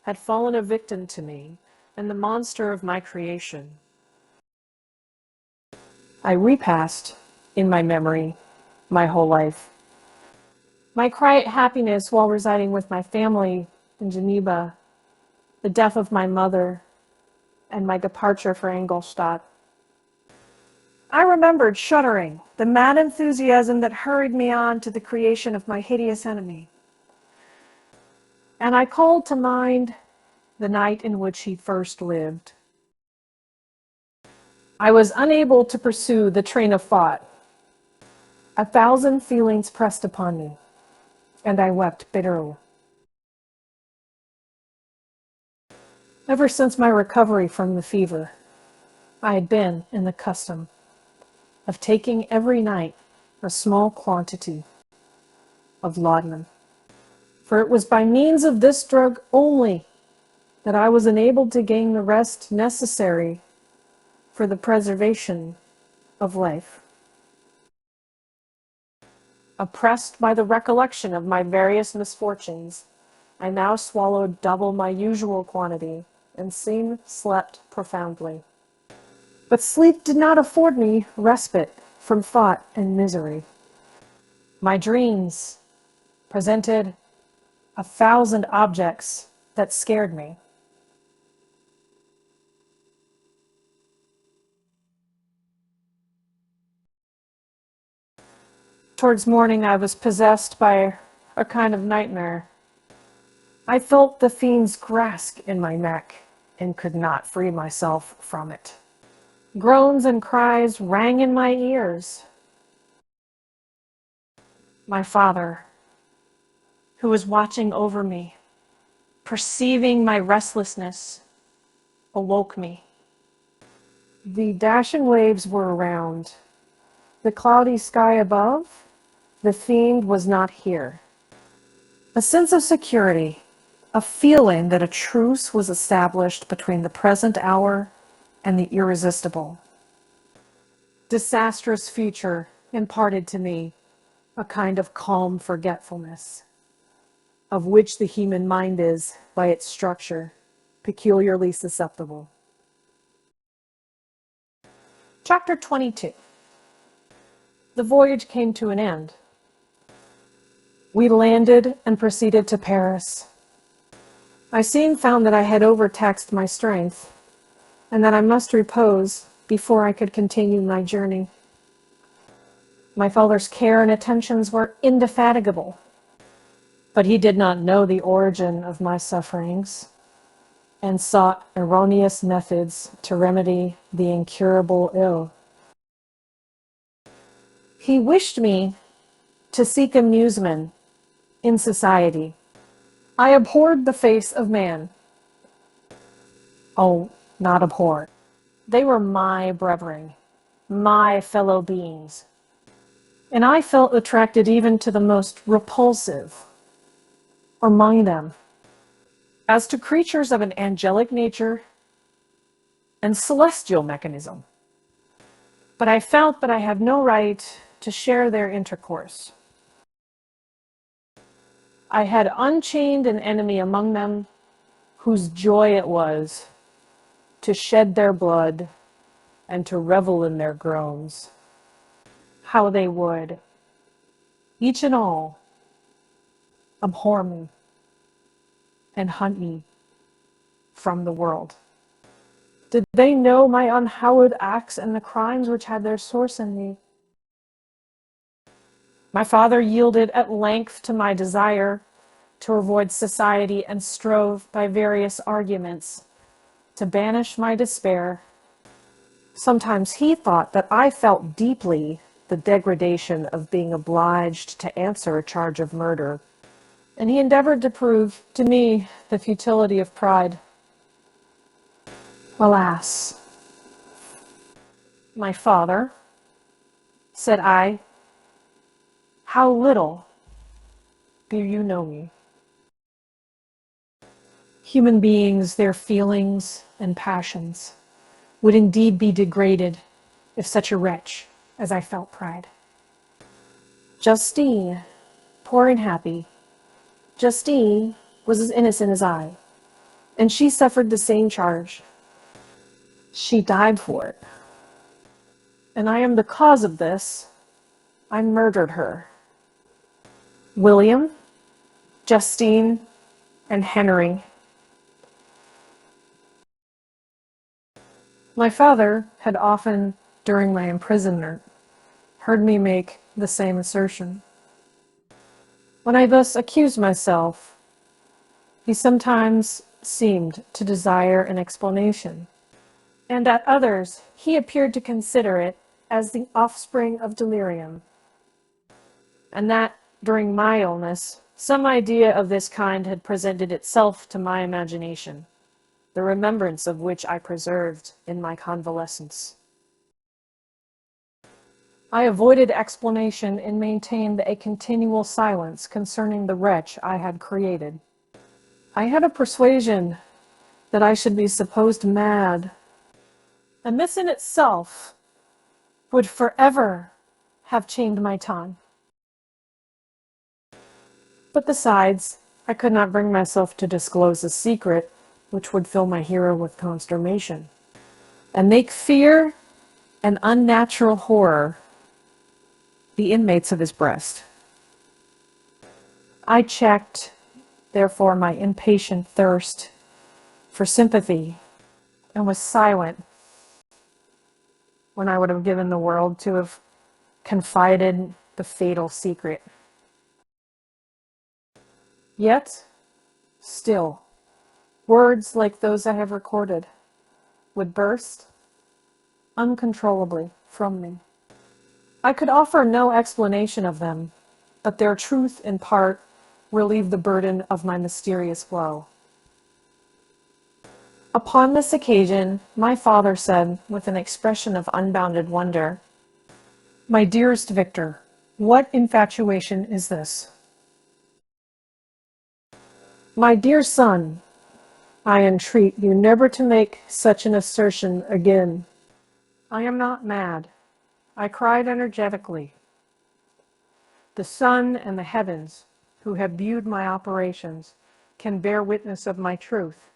had fallen a victim to me and the monster of my creation. I repassed, in my memory, my whole life. My quiet happiness while residing with my family in Geneva, the death of my mother, and my departure for Ingolstadt. I remembered, shuddering, the mad enthusiasm that hurried me on to the creation of my hideous enemy. And I called to mind the night in which he first lived. I was unable to pursue the train of thought. 1,000 feelings pressed upon me, and I wept bitterly. Ever since my recovery from the fever, I had been in the custom of taking every night a small quantity of laudanum. For it was by means of this drug only that I was enabled to gain the rest necessary for the preservation of life. Oppressed by the recollection of my various misfortunes, I now swallowed double my usual quantity and soon slept profoundly. But sleep did not afford me respite from thought and misery. My dreams presented 1,000 objects that scared me. Towards morning, I was possessed by a kind of nightmare. I felt the fiend's grasp in my neck and could not free myself from it. Groans and cries rang in my ears. My father, who was watching over me, perceiving my restlessness, awoke me. The dashing waves were around. The cloudy sky above, the fiend was not here. A sense of security, a feeling that a truce was established between the present hour and the irresistible. Disastrous future imparted to me a kind of calm forgetfulness, of which the human mind is, by its structure, peculiarly susceptible. Chapter 22. The voyage came to an end. We landed and proceeded to Paris. I soon found that I had overtaxed my strength, and that I must repose before I could continue my journey. My father's care and attentions were indefatigable, but he did not know the origin of my sufferings, and sought erroneous methods to remedy the incurable ill. He wished me to seek amusement in society. I abhorred the face of man. Oh, not abhorred. They were my brethren, my fellow beings, and I felt attracted even to the most repulsive among them. As to creatures of an angelic nature and celestial mechanism, but I felt that I had no right to share their intercourse. I had unchained an enemy among them, whose joy it was to shed their blood and to revel in their groans. How they would, each and all, abhor me and hunt me from the world. Did they know my unhallowed acts and the crimes which had their source in me? My father yielded at length to my desire to avoid society and strove by various arguments to banish my despair. Sometimes he thought that I felt deeply the degradation of being obliged to answer a charge of murder, and he endeavored to prove to me the futility of pride. Alas, my father, said I, how little do you know me? Human beings, their feelings and passions, would indeed be degraded if such a wretch as I felt pride. Justine, poor and happy, Justine was as innocent as I, and she suffered the same charge. She died for it, and I am the cause of this. I murdered her. William, Justine, and Henry. My father had often, during my imprisonment, heard me make the same assertion. When I thus accused myself, he sometimes seemed to desire an explanation, and at others he appeared to consider it as the offspring of delirium, and that during my illness some idea of this kind had presented itself to my imagination, the remembrance of which I preserved in my convalescence. I avoided explanation and maintained a continual silence concerning the wretch I had created. I had a persuasion that I should be supposed mad, and this in itself would forever have chained my tongue. But besides, I could not bring myself to disclose a secret which would fill my hero with consternation, and make fear and unnatural horror the inmates of his breast. I checked, therefore, my impatient thirst for sympathy, and was silent when I would have given the world to have confided the fatal secret. Yet, still, words like those I have recorded would burst uncontrollably from me. I could offer no explanation of them, but their truth in part relieved the burden of my mysterious woe. Upon this occasion, my father said, with an expression of unbounded wonder, "My dearest Victor, what infatuation is this?" "My dear son, I entreat you never to make such an assertion again." "I am not mad," I cried energetically. "The sun and the heavens, who have viewed my operations, can bear witness of my truth.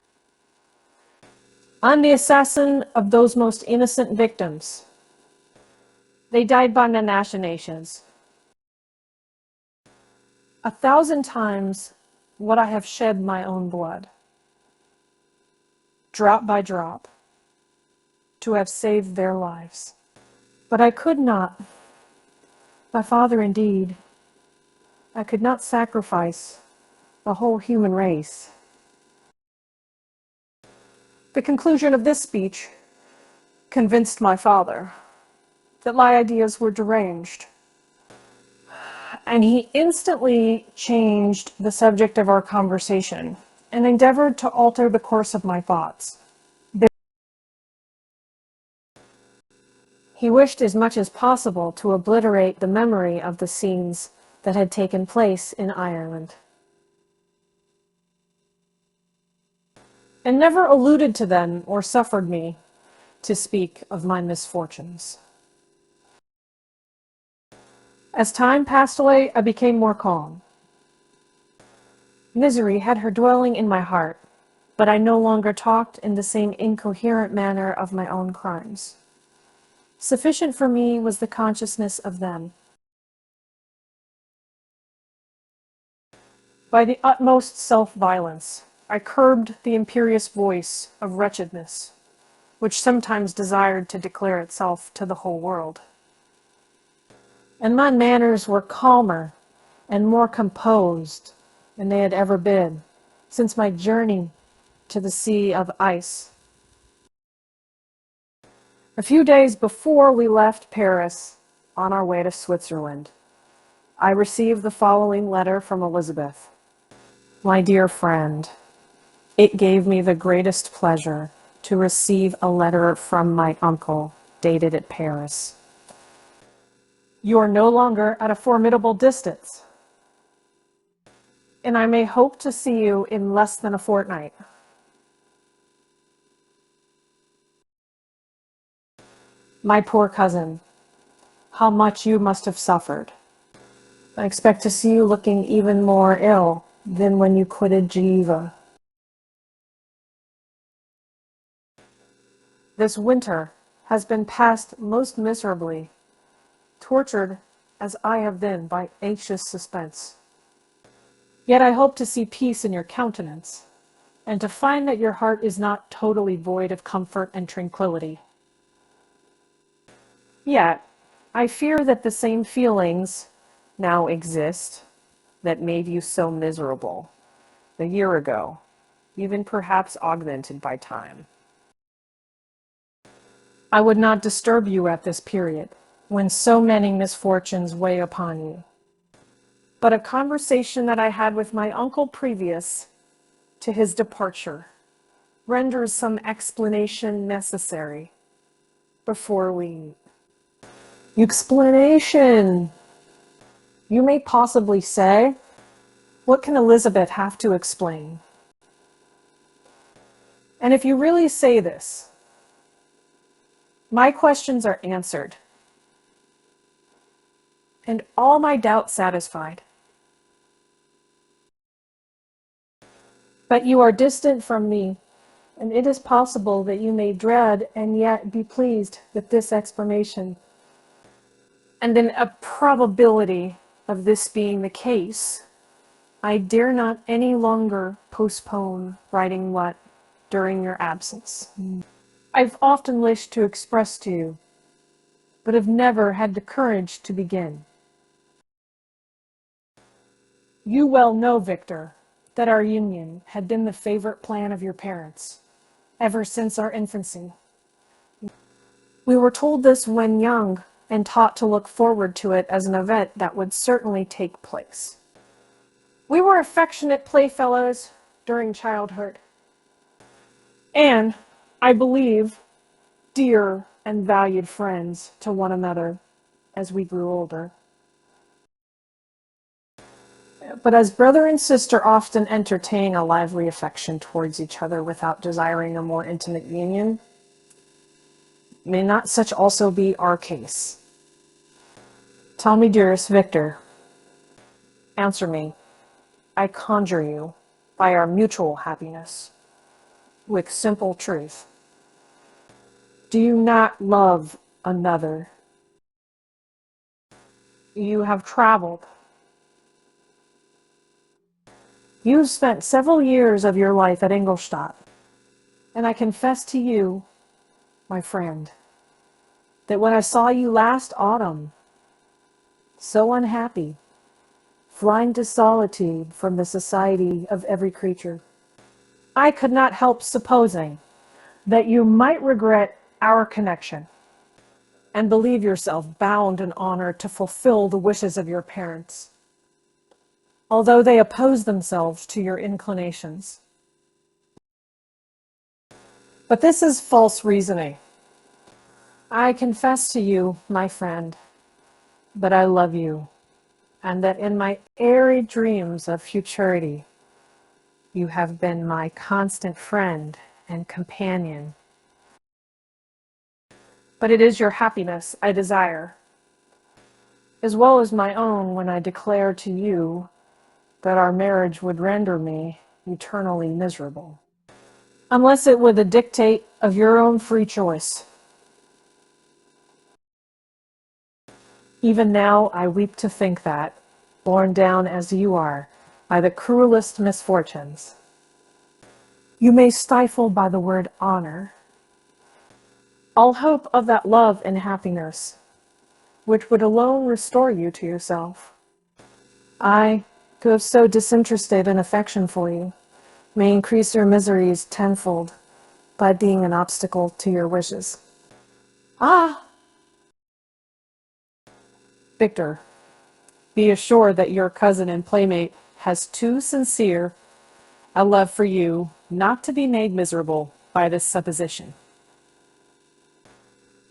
I'm the assassin of those most innocent victims. They died by my machinations. 1,000 times would I have shed my own blood, drop by drop, to have saved their lives. But I could not. My father, indeed, I could not sacrifice the whole human race." The conclusion of this speech convinced my father that my ideas were deranged, and he instantly changed the subject of our conversation and endeavored to alter the course of my thoughts. He wished as much as possible to obliterate the memory of the scenes that had taken place in Ireland, and never alluded to them or suffered me to speak of my misfortunes. As time passed away, I became more calm. Misery had her dwelling in my heart, but I no longer talked in the same incoherent manner of my own crimes. Sufficient for me was the consciousness of them. By the utmost self-violence, I curbed the imperious voice of wretchedness, which sometimes desired to declare itself to the whole world. And my manners were calmer and more composed than they had ever been since my journey to the sea of ice. A few days before we left Paris on our way to Switzerland, I received the following letter from Elizabeth. "My dear friend, it gave me the greatest pleasure to receive a letter from my uncle dated at Paris. You are no longer at a formidable distance, and I may hope to see you in less than a fortnight. My poor cousin, how much you must have suffered. I expect to see you looking even more ill than when you quitted Geneva. This winter has been passed most miserably, tortured as I have been by anxious suspense. Yet I hope to see peace in your countenance, and to find that your heart is not totally void of comfort and tranquility. Yet, I fear that the same feelings now exist that made you so miserable a year ago, even perhaps augmented by time. I would not disturb you at this period, when so many misfortunes weigh upon you. But a conversation that I had with my uncle previous to his departure renders some explanation necessary before we Explanation! You may possibly say, what can Elizabeth have to explain? And if you really say this, my questions are answered, and all my doubts satisfied. But you are distant from me, and it is possible that you may dread and yet be pleased with this explanation. And in a probability of this being the case, I dare not any longer postpone writing what during your absence. I've often wished to express to you, but have never had the courage to begin. You well know, Victor, that our union had been the favorite plan of your parents, ever since our infancy. We were told this when young, and taught to look forward to it as an event that would certainly take place. We were affectionate playfellows during childhood, and, I believe, dear and valued friends to one another as we grew older. But as brother and sister often entertain a lively affection towards each other without desiring a more intimate union, may not such also be our case? Tell me, dearest Victor, answer me, I conjure you, by our mutual happiness, with simple truth. Do you not love another? You have traveled. You spent several years of your life at Ingolstadt, and I confess to you, my friend, that when I saw you last autumn, so unhappy, flying to solitude from the society of every creature, I could not help supposing that you might regret our connection and believe yourself bound in honor to fulfill the wishes of your parents, although they oppose themselves to your inclinations. But this is false reasoning. I confess to you, my friend, that I love you, and that in my airy dreams of futurity, you have been my constant friend and companion. But it is your happiness I desire, as well as my own when I declare to you that our marriage would render me eternally miserable, unless it were the dictate of your own free choice. Even now I weep to think that, borne down as you are by the cruelest misfortunes, you may stifle by the word honor all hope of that love and happiness which would alone restore you to yourself. I, who have so disinterested an affection for you, may increase your miseries tenfold by being an obstacle to your wishes. Ah! Victor, be assured that your cousin and playmate has too sincere a love for you not to be made miserable by this supposition.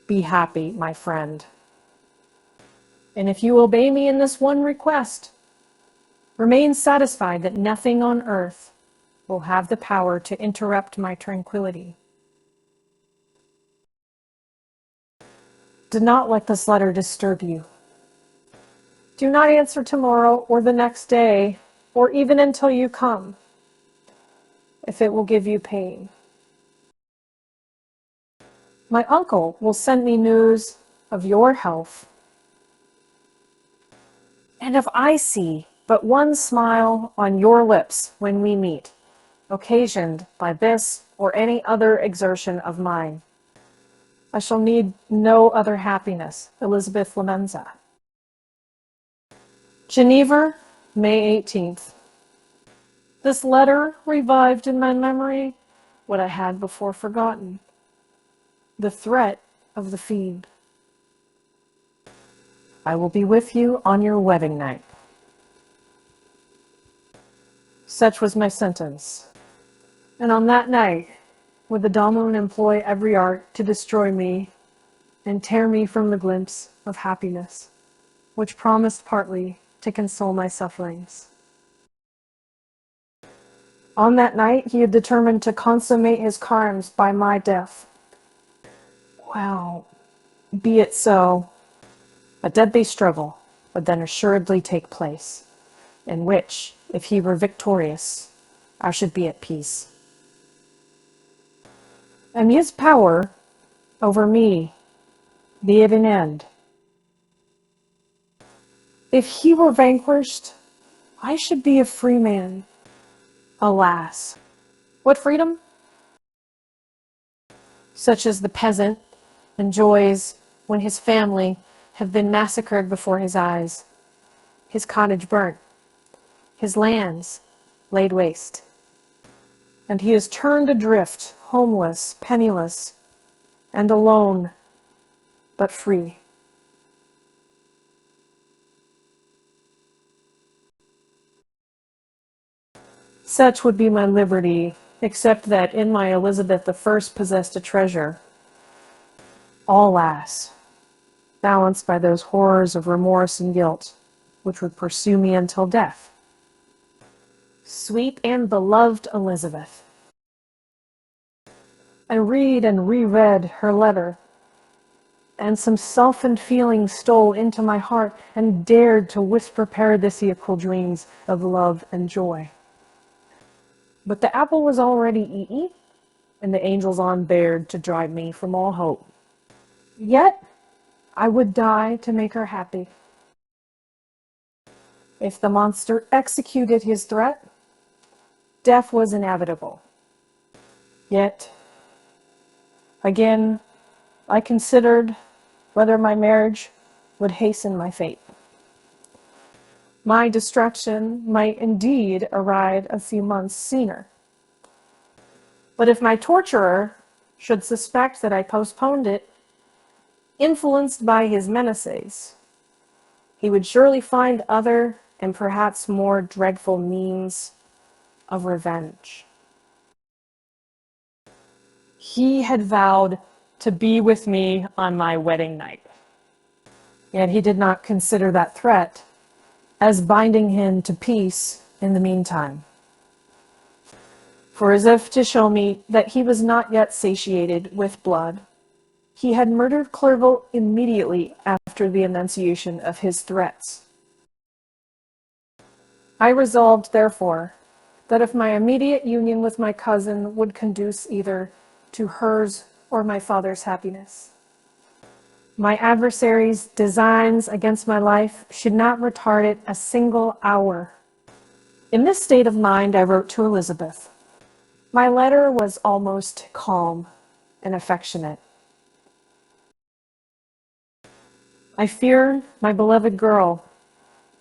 Be happy, my friend. And if you obey me in this one request, remain satisfied that nothing on earth will have the power to interrupt my tranquility. Do not let this letter disturb you. Do not answer tomorrow or the next day, or even until you come, if it will give you pain. My uncle will send me news of your health, and if I see but one smile on your lips when we meet, occasioned by this or any other exertion of mine, I shall need no other happiness. Elizabeth Lamenza. Geneva, May 18th. This letter revived in my memory what I had before forgotten, the threat of the fiend. I will be with you on your wedding night. Such was my sentence. And on that night, would the Daimon employ every art to destroy me and tear me from the glimpse of happiness, which promised partly to console my sufferings. On that night he had determined to consummate his crimes by my death. Well, be it so. A deadly struggle would then assuredly take place, in which, if he were victorious, I should be at peace. And his power over me be at an end. If he were vanquished, I should be a free man. Alas, what freedom? Such as the peasant enjoys when his family have been massacred before his eyes, his cottage burnt, his lands laid waste, and he is turned adrift, homeless, penniless, and alone, but free. Such would be my liberty, except that in my Elizabeth I possessed a treasure, all alas, balanced by those horrors of remorse and guilt, which would pursue me until death. Sweet and beloved Elizabeth. I read and reread her letter, and some softened feeling stole into my heart and dared to whisper paradisiacal dreams of love and joy. But the apple was already eaten, and the angels on bared to drive me from all hope. Yet I would die to make her happy. If the monster executed his threat, death was inevitable. Yet, again, I considered whether my marriage would hasten my fate. My destruction might indeed arrive a few months sooner. But if my torturer should suspect that I postponed it, influenced by his menaces, he would surely find other and perhaps more dreadful means of revenge. He had vowed to be with me on my wedding night, yet he did not consider that threat as binding him to peace in the meantime. For as if to show me that he was not yet satiated with blood, he had murdered Clerval immediately after the enunciation of his threats. I resolved, therefore, that if my immediate union with my cousin would conduce either to hers or my father's happiness, my adversaries' designs against my life should not retard it a single hour. In this state of mind, I wrote to Elizabeth. My letter was almost calm and affectionate. I fear, my beloved girl,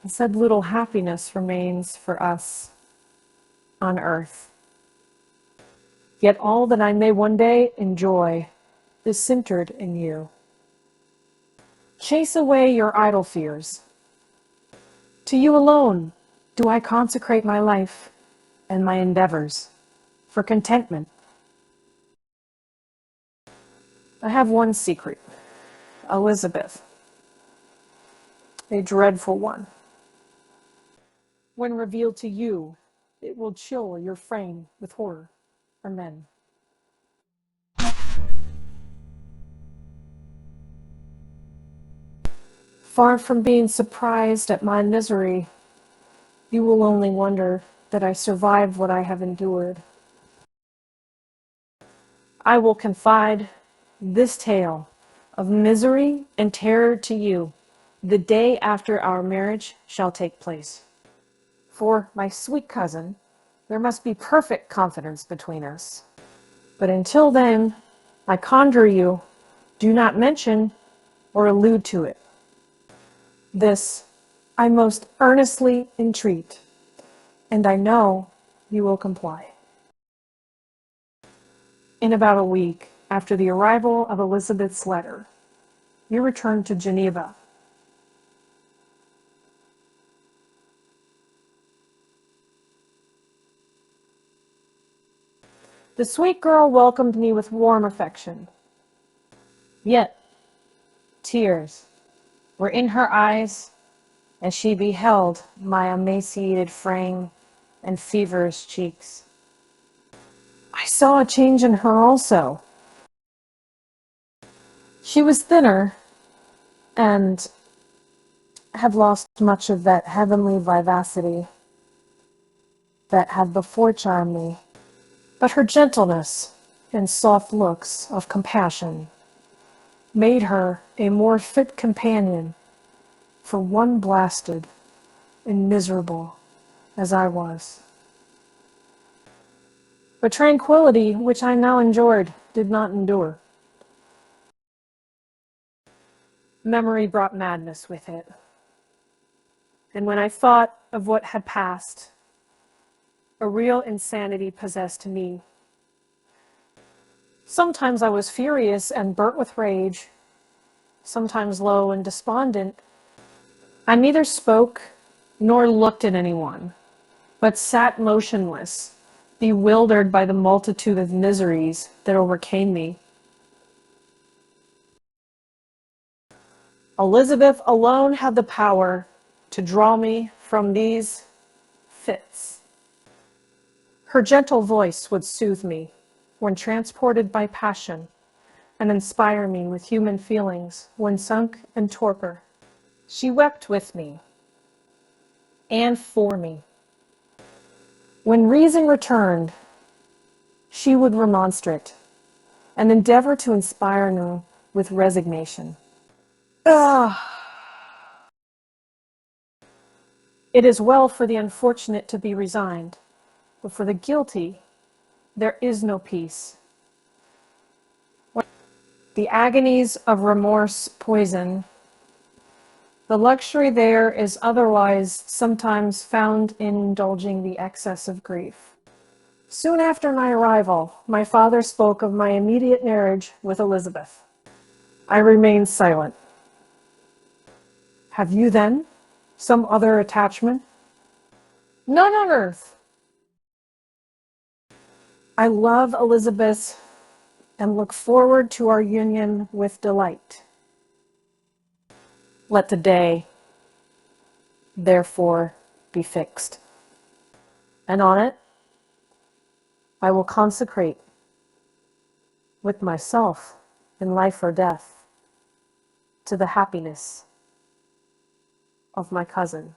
said little happiness remains for us on earth. Yet all that I may one day enjoy is centered in you. Chase away your idle fears. To you alone do I consecrate my life and my endeavors for contentment. I have one secret, Elizabeth, a dreadful one. When revealed to you, it will chill your frame with horror. Amen. Far from being surprised at my misery, you will only wonder that I survived what I have endured. I will confide this tale of misery and terror to you the day after our marriage shall take place. For, my sweet cousin, there must be perfect confidence between us. But until then, I conjure you, do not mention or allude to it. This I most earnestly entreat, and I know you will comply. In about a week after the arrival of Elizabeth's letter, we returned to Geneva. The sweet girl welcomed me with warm affection. Yet, tears were in her eyes as she beheld my emaciated frame and feverish cheeks. I saw a change in her also. She was thinner and had lost much of that heavenly vivacity that had before charmed me. But her gentleness and soft looks of compassion made her a more fit companion for one blasted and miserable as I was. But tranquility, which I now enjoyed, did not endure. Memory brought madness with it. And when I thought of what had passed, a real insanity possessed me. Sometimes I was furious and burnt with rage, sometimes low and despondent. I neither spoke nor looked at anyone, but sat motionless, bewildered by the multitude of miseries that overcame me. Elizabeth alone had the power to draw me from these fits. Her gentle voice would soothe me when transported by passion and inspire me with human feelings when sunk in torpor. She wept with me and for me. When reason returned, she would remonstrate and endeavor to inspire me with resignation. It is well for the unfortunate to be resigned, but for the guilty, there is no peace. The agonies of remorse poison. The luxury there is otherwise sometimes found in indulging the excess of grief. Soon after my arrival, my father spoke of my immediate marriage with Elizabeth. I remained silent. Have you, then, some other attachment? None on earth. I love Elizabeth and look forward to our union with delight. Let the day, therefore, be fixed, and on it I will consecrate with myself in life or death to the happiness of my cousin.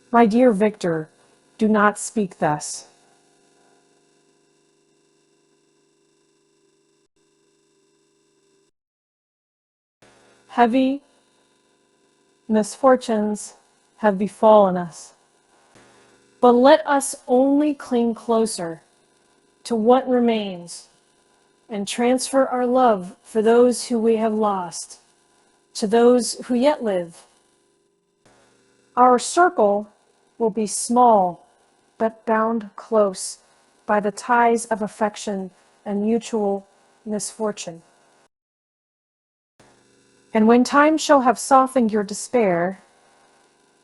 My dear Victor, do not speak thus. Heavy misfortunes have befallen us, but let us only cling closer to what remains and transfer our love for those who we have lost to those who yet live. Our circle will be small, but bound close by the ties of affection and mutual misfortune. And when time shall have softened your despair,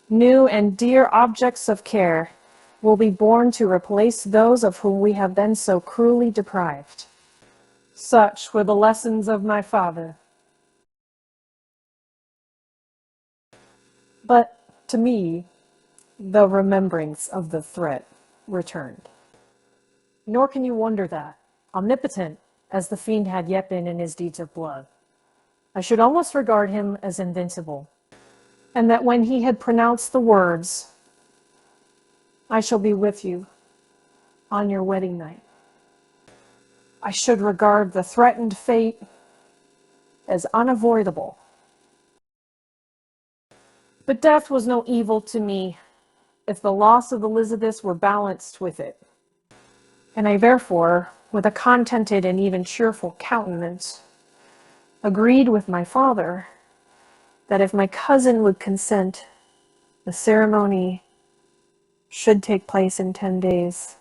new and dear objects of care will be born to replace those of whom we have been so cruelly deprived. Such were the lessons of my father. But to me, the remembrance of the threat returned. Nor can you wonder that, omnipotent as the fiend had yet been in his deeds of blood, I should almost regard him as invincible, and that when he had pronounced the words, "I shall be with you on your wedding night," I should regard the threatened fate as unavoidable. But death was no evil to me if the loss of Elizabeth were balanced with it, and I therefore, with a contented and even cheerful countenance, agreed with my father that if my cousin would consent, the ceremony should take place in 10 days,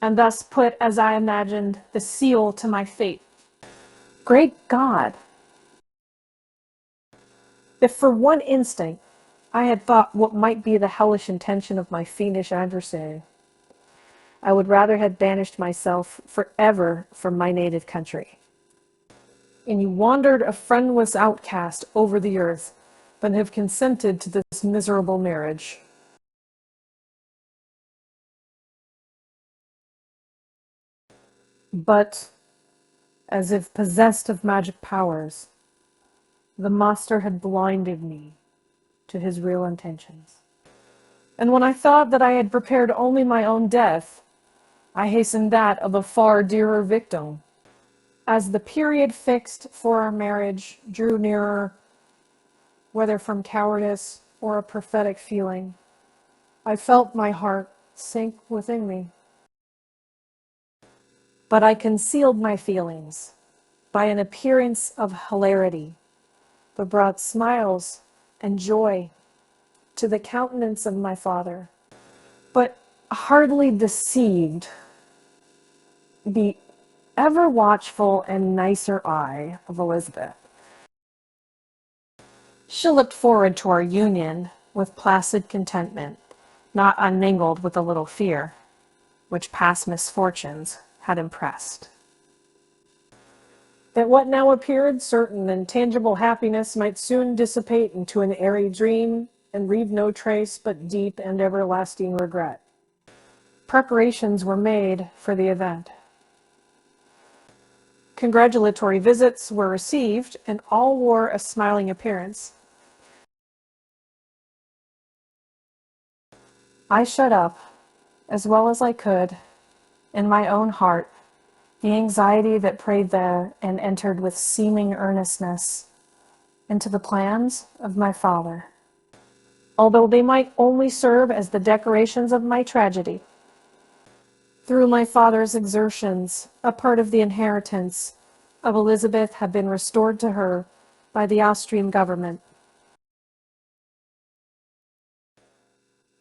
and thus put, as I imagined, the seal to my fate. Great God! If for one instant I had thought what might be the hellish intention of my fiendish adversary, I would rather have banished myself forever from my native country. and you wandered a friendless outcast over the earth, but have consented to this miserable marriage. But, as if possessed of magic powers, the master had blinded me to his real intentions. And when I thought that I had prepared only my own death, I hastened that of a far dearer victim. As the period fixed for our marriage drew nearer, whether from cowardice or a prophetic feeling, I felt my heart sink within me. But I concealed my feelings by an appearance of hilarity, but brought smiles and joy to the countenance of my father, but hardly deceived the ever watchful and nicer eye of Elizabeth. She looked forward to our union with placid contentment, not unmingled with a little fear, which past misfortunes had impressed. That what now appeared certain and tangible happiness might soon dissipate into an airy dream and leave no trace but deep and everlasting regret. Preparations were made for the event. Congratulatory visits were received, and all wore a smiling appearance. I shut up, as well as I could, in my own heart, the anxiety that preyed there and entered with seeming earnestness into the plans of my father, although they might only serve as the decorations of my tragedy. Through my father's exertions, a part of the inheritance of Elizabeth had been restored to her by the Austrian government.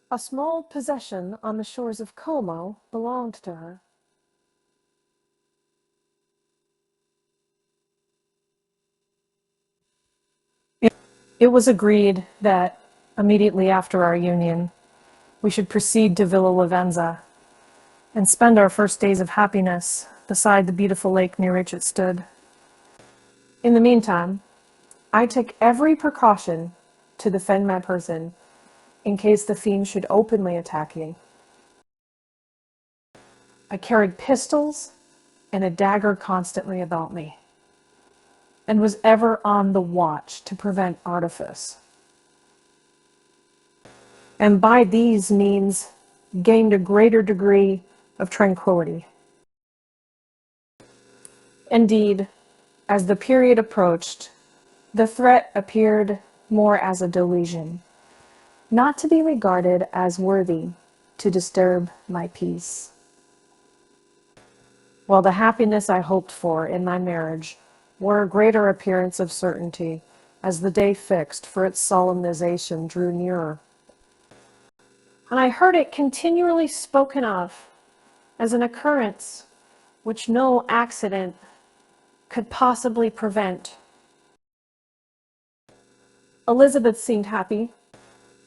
A small possession on the shores of Como belonged to her. It was agreed that immediately after our union, we should proceed to Villa Lavenza and spend our first days of happiness beside the beautiful lake near which it stood. In the meantime, I took every precaution to defend my person in case the fiend should openly attack me. I carried pistols and a dagger constantly about me, and was ever on the watch to prevent artifice. And by these means gained a greater degree of tranquility. Indeed, as the period approached, the threat appeared more as a delusion, not to be regarded as worthy to disturb my peace. While the happiness I hoped for in my marriage wore a greater appearance of certainty as the day fixed for its solemnization drew nearer. And I heard it continually spoken of as an occurrence which no accident could possibly prevent. Elizabeth seemed happy.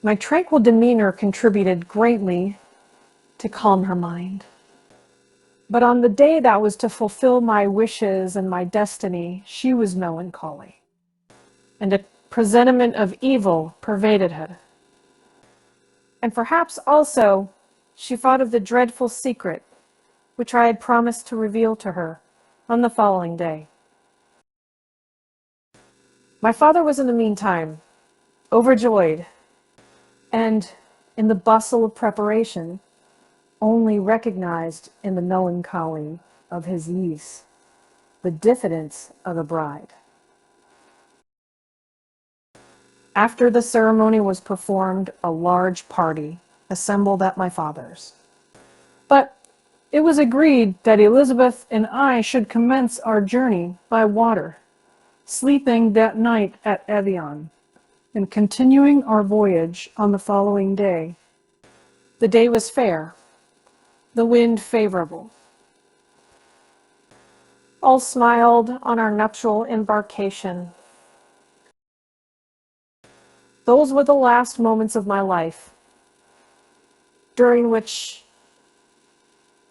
My tranquil demeanor contributed greatly to calm her mind. But on the day that was to fulfill my wishes and my destiny, she was melancholy, and a presentiment of evil pervaded her. And perhaps also she thought of the dreadful secret which I had promised to reveal to her on the following day. My father was in the meantime overjoyed, and in the bustle of preparation, only recognized in the melancholy of his niece the diffidence of a bride. After the ceremony was performed, a large party assembled at my father's. But it was agreed that Elizabeth and I should commence our journey by water, sleeping that night at Evian, and continuing our voyage on the following day. The day was fair, the wind favorable. All smiled on our nuptial embarkation. Those were the last moments of my life, during which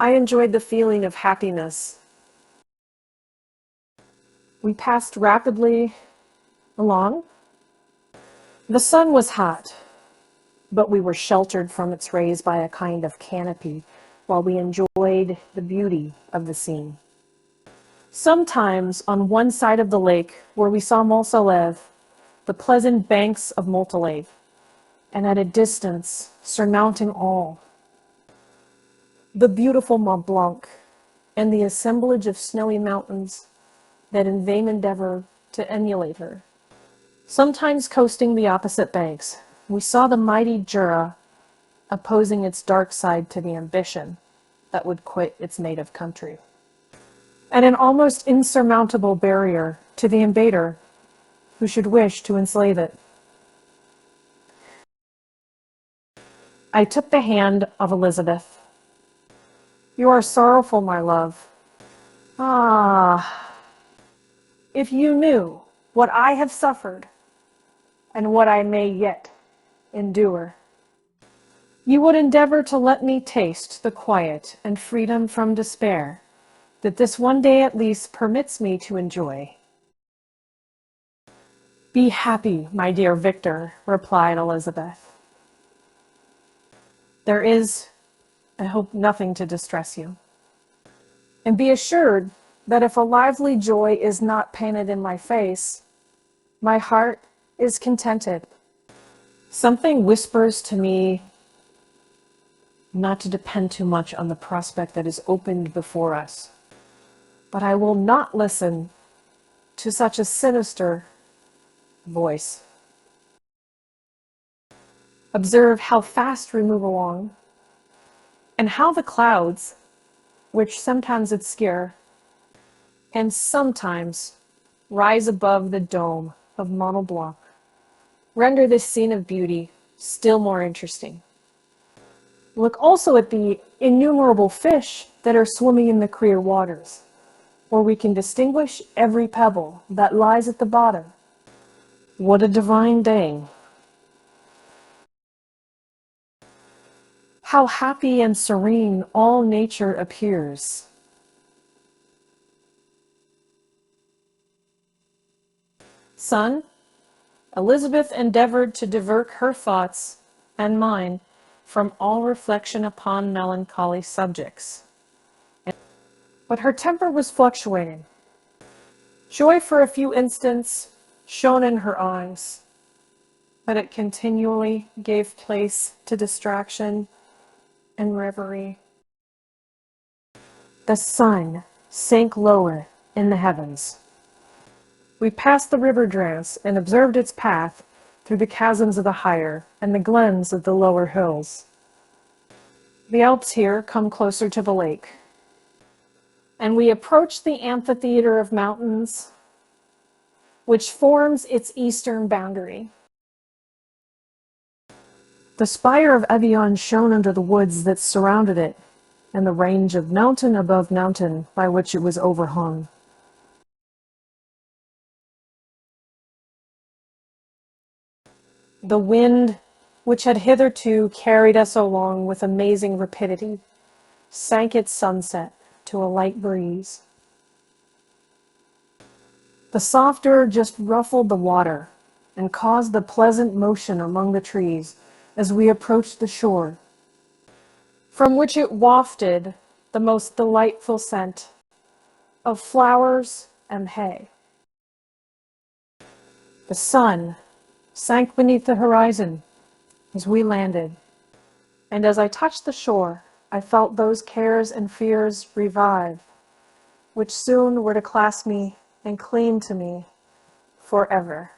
I enjoyed the feeling of happiness We passed rapidly along. The sun was hot, but we were sheltered from its rays by a kind of canopy while we enjoyed the beauty of the scene. Sometimes on one side of the lake where we saw Montsalève, the pleasant banks of Montalave, and at a distance, surmounting all, the beautiful Mont Blanc and the assemblage of snowy mountains that in vain endeavor to emulate her. Sometimes coasting the opposite banks, we saw the mighty Jura opposing its dark side to the ambition that would quit its native country, and an almost insurmountable barrier to the invader who should wish to enslave it. I took the hand of Elizabeth. "You are sorrowful, my love. Ah, if you knew what I have suffered and what I may yet endure, you would endeavor to let me taste the quiet and freedom from despair that this one day at least permits me to enjoy." "Be happy, my dear Victor," replied Elizabeth. "There is, I hope, nothing to distress you. And be assured that if a lively joy is not painted in my face, my heart is contented. Something whispers to me not to depend too much on the prospect that is opened before us, but I will not listen to such a sinister voice. Observe how fast we move along, and how the clouds, which sometimes obscure, and sometimes rise above the dome of Mont Blanc, render this scene of beauty still more interesting. Look also at the innumerable fish that are swimming in the clear waters, where we can distinguish every pebble that lies at the bottom. What a divine day! How happy and serene all nature appears. Son, Elizabeth endeavored to divert her thoughts and mine from all reflection upon melancholy subjects. But her temper was fluctuating. Joy for a few instants shone in her eyes, but it continually gave place to distraction and reverie. The sun sank lower in the heavens. We passed the river Drance and observed its path through the chasms of the higher and the glens of the lower hills. The Alps here come closer to the lake, and we approached the amphitheater of mountains which forms its eastern boundary. The spire of Evian shone under the woods that surrounded it, and the range of mountain above mountain by which it was overhung. The wind, which had hitherto carried us along with amazing rapidity, sank at sunset to a light breeze. The soft air just ruffled the water and caused the pleasant motion among the trees as we approached the shore, from which it wafted the most delightful scent of flowers and hay. The sun sank beneath the horizon as we landed, and as I touched the shore, I felt those cares and fears revive, which soon were to clasp me and cling to me forever.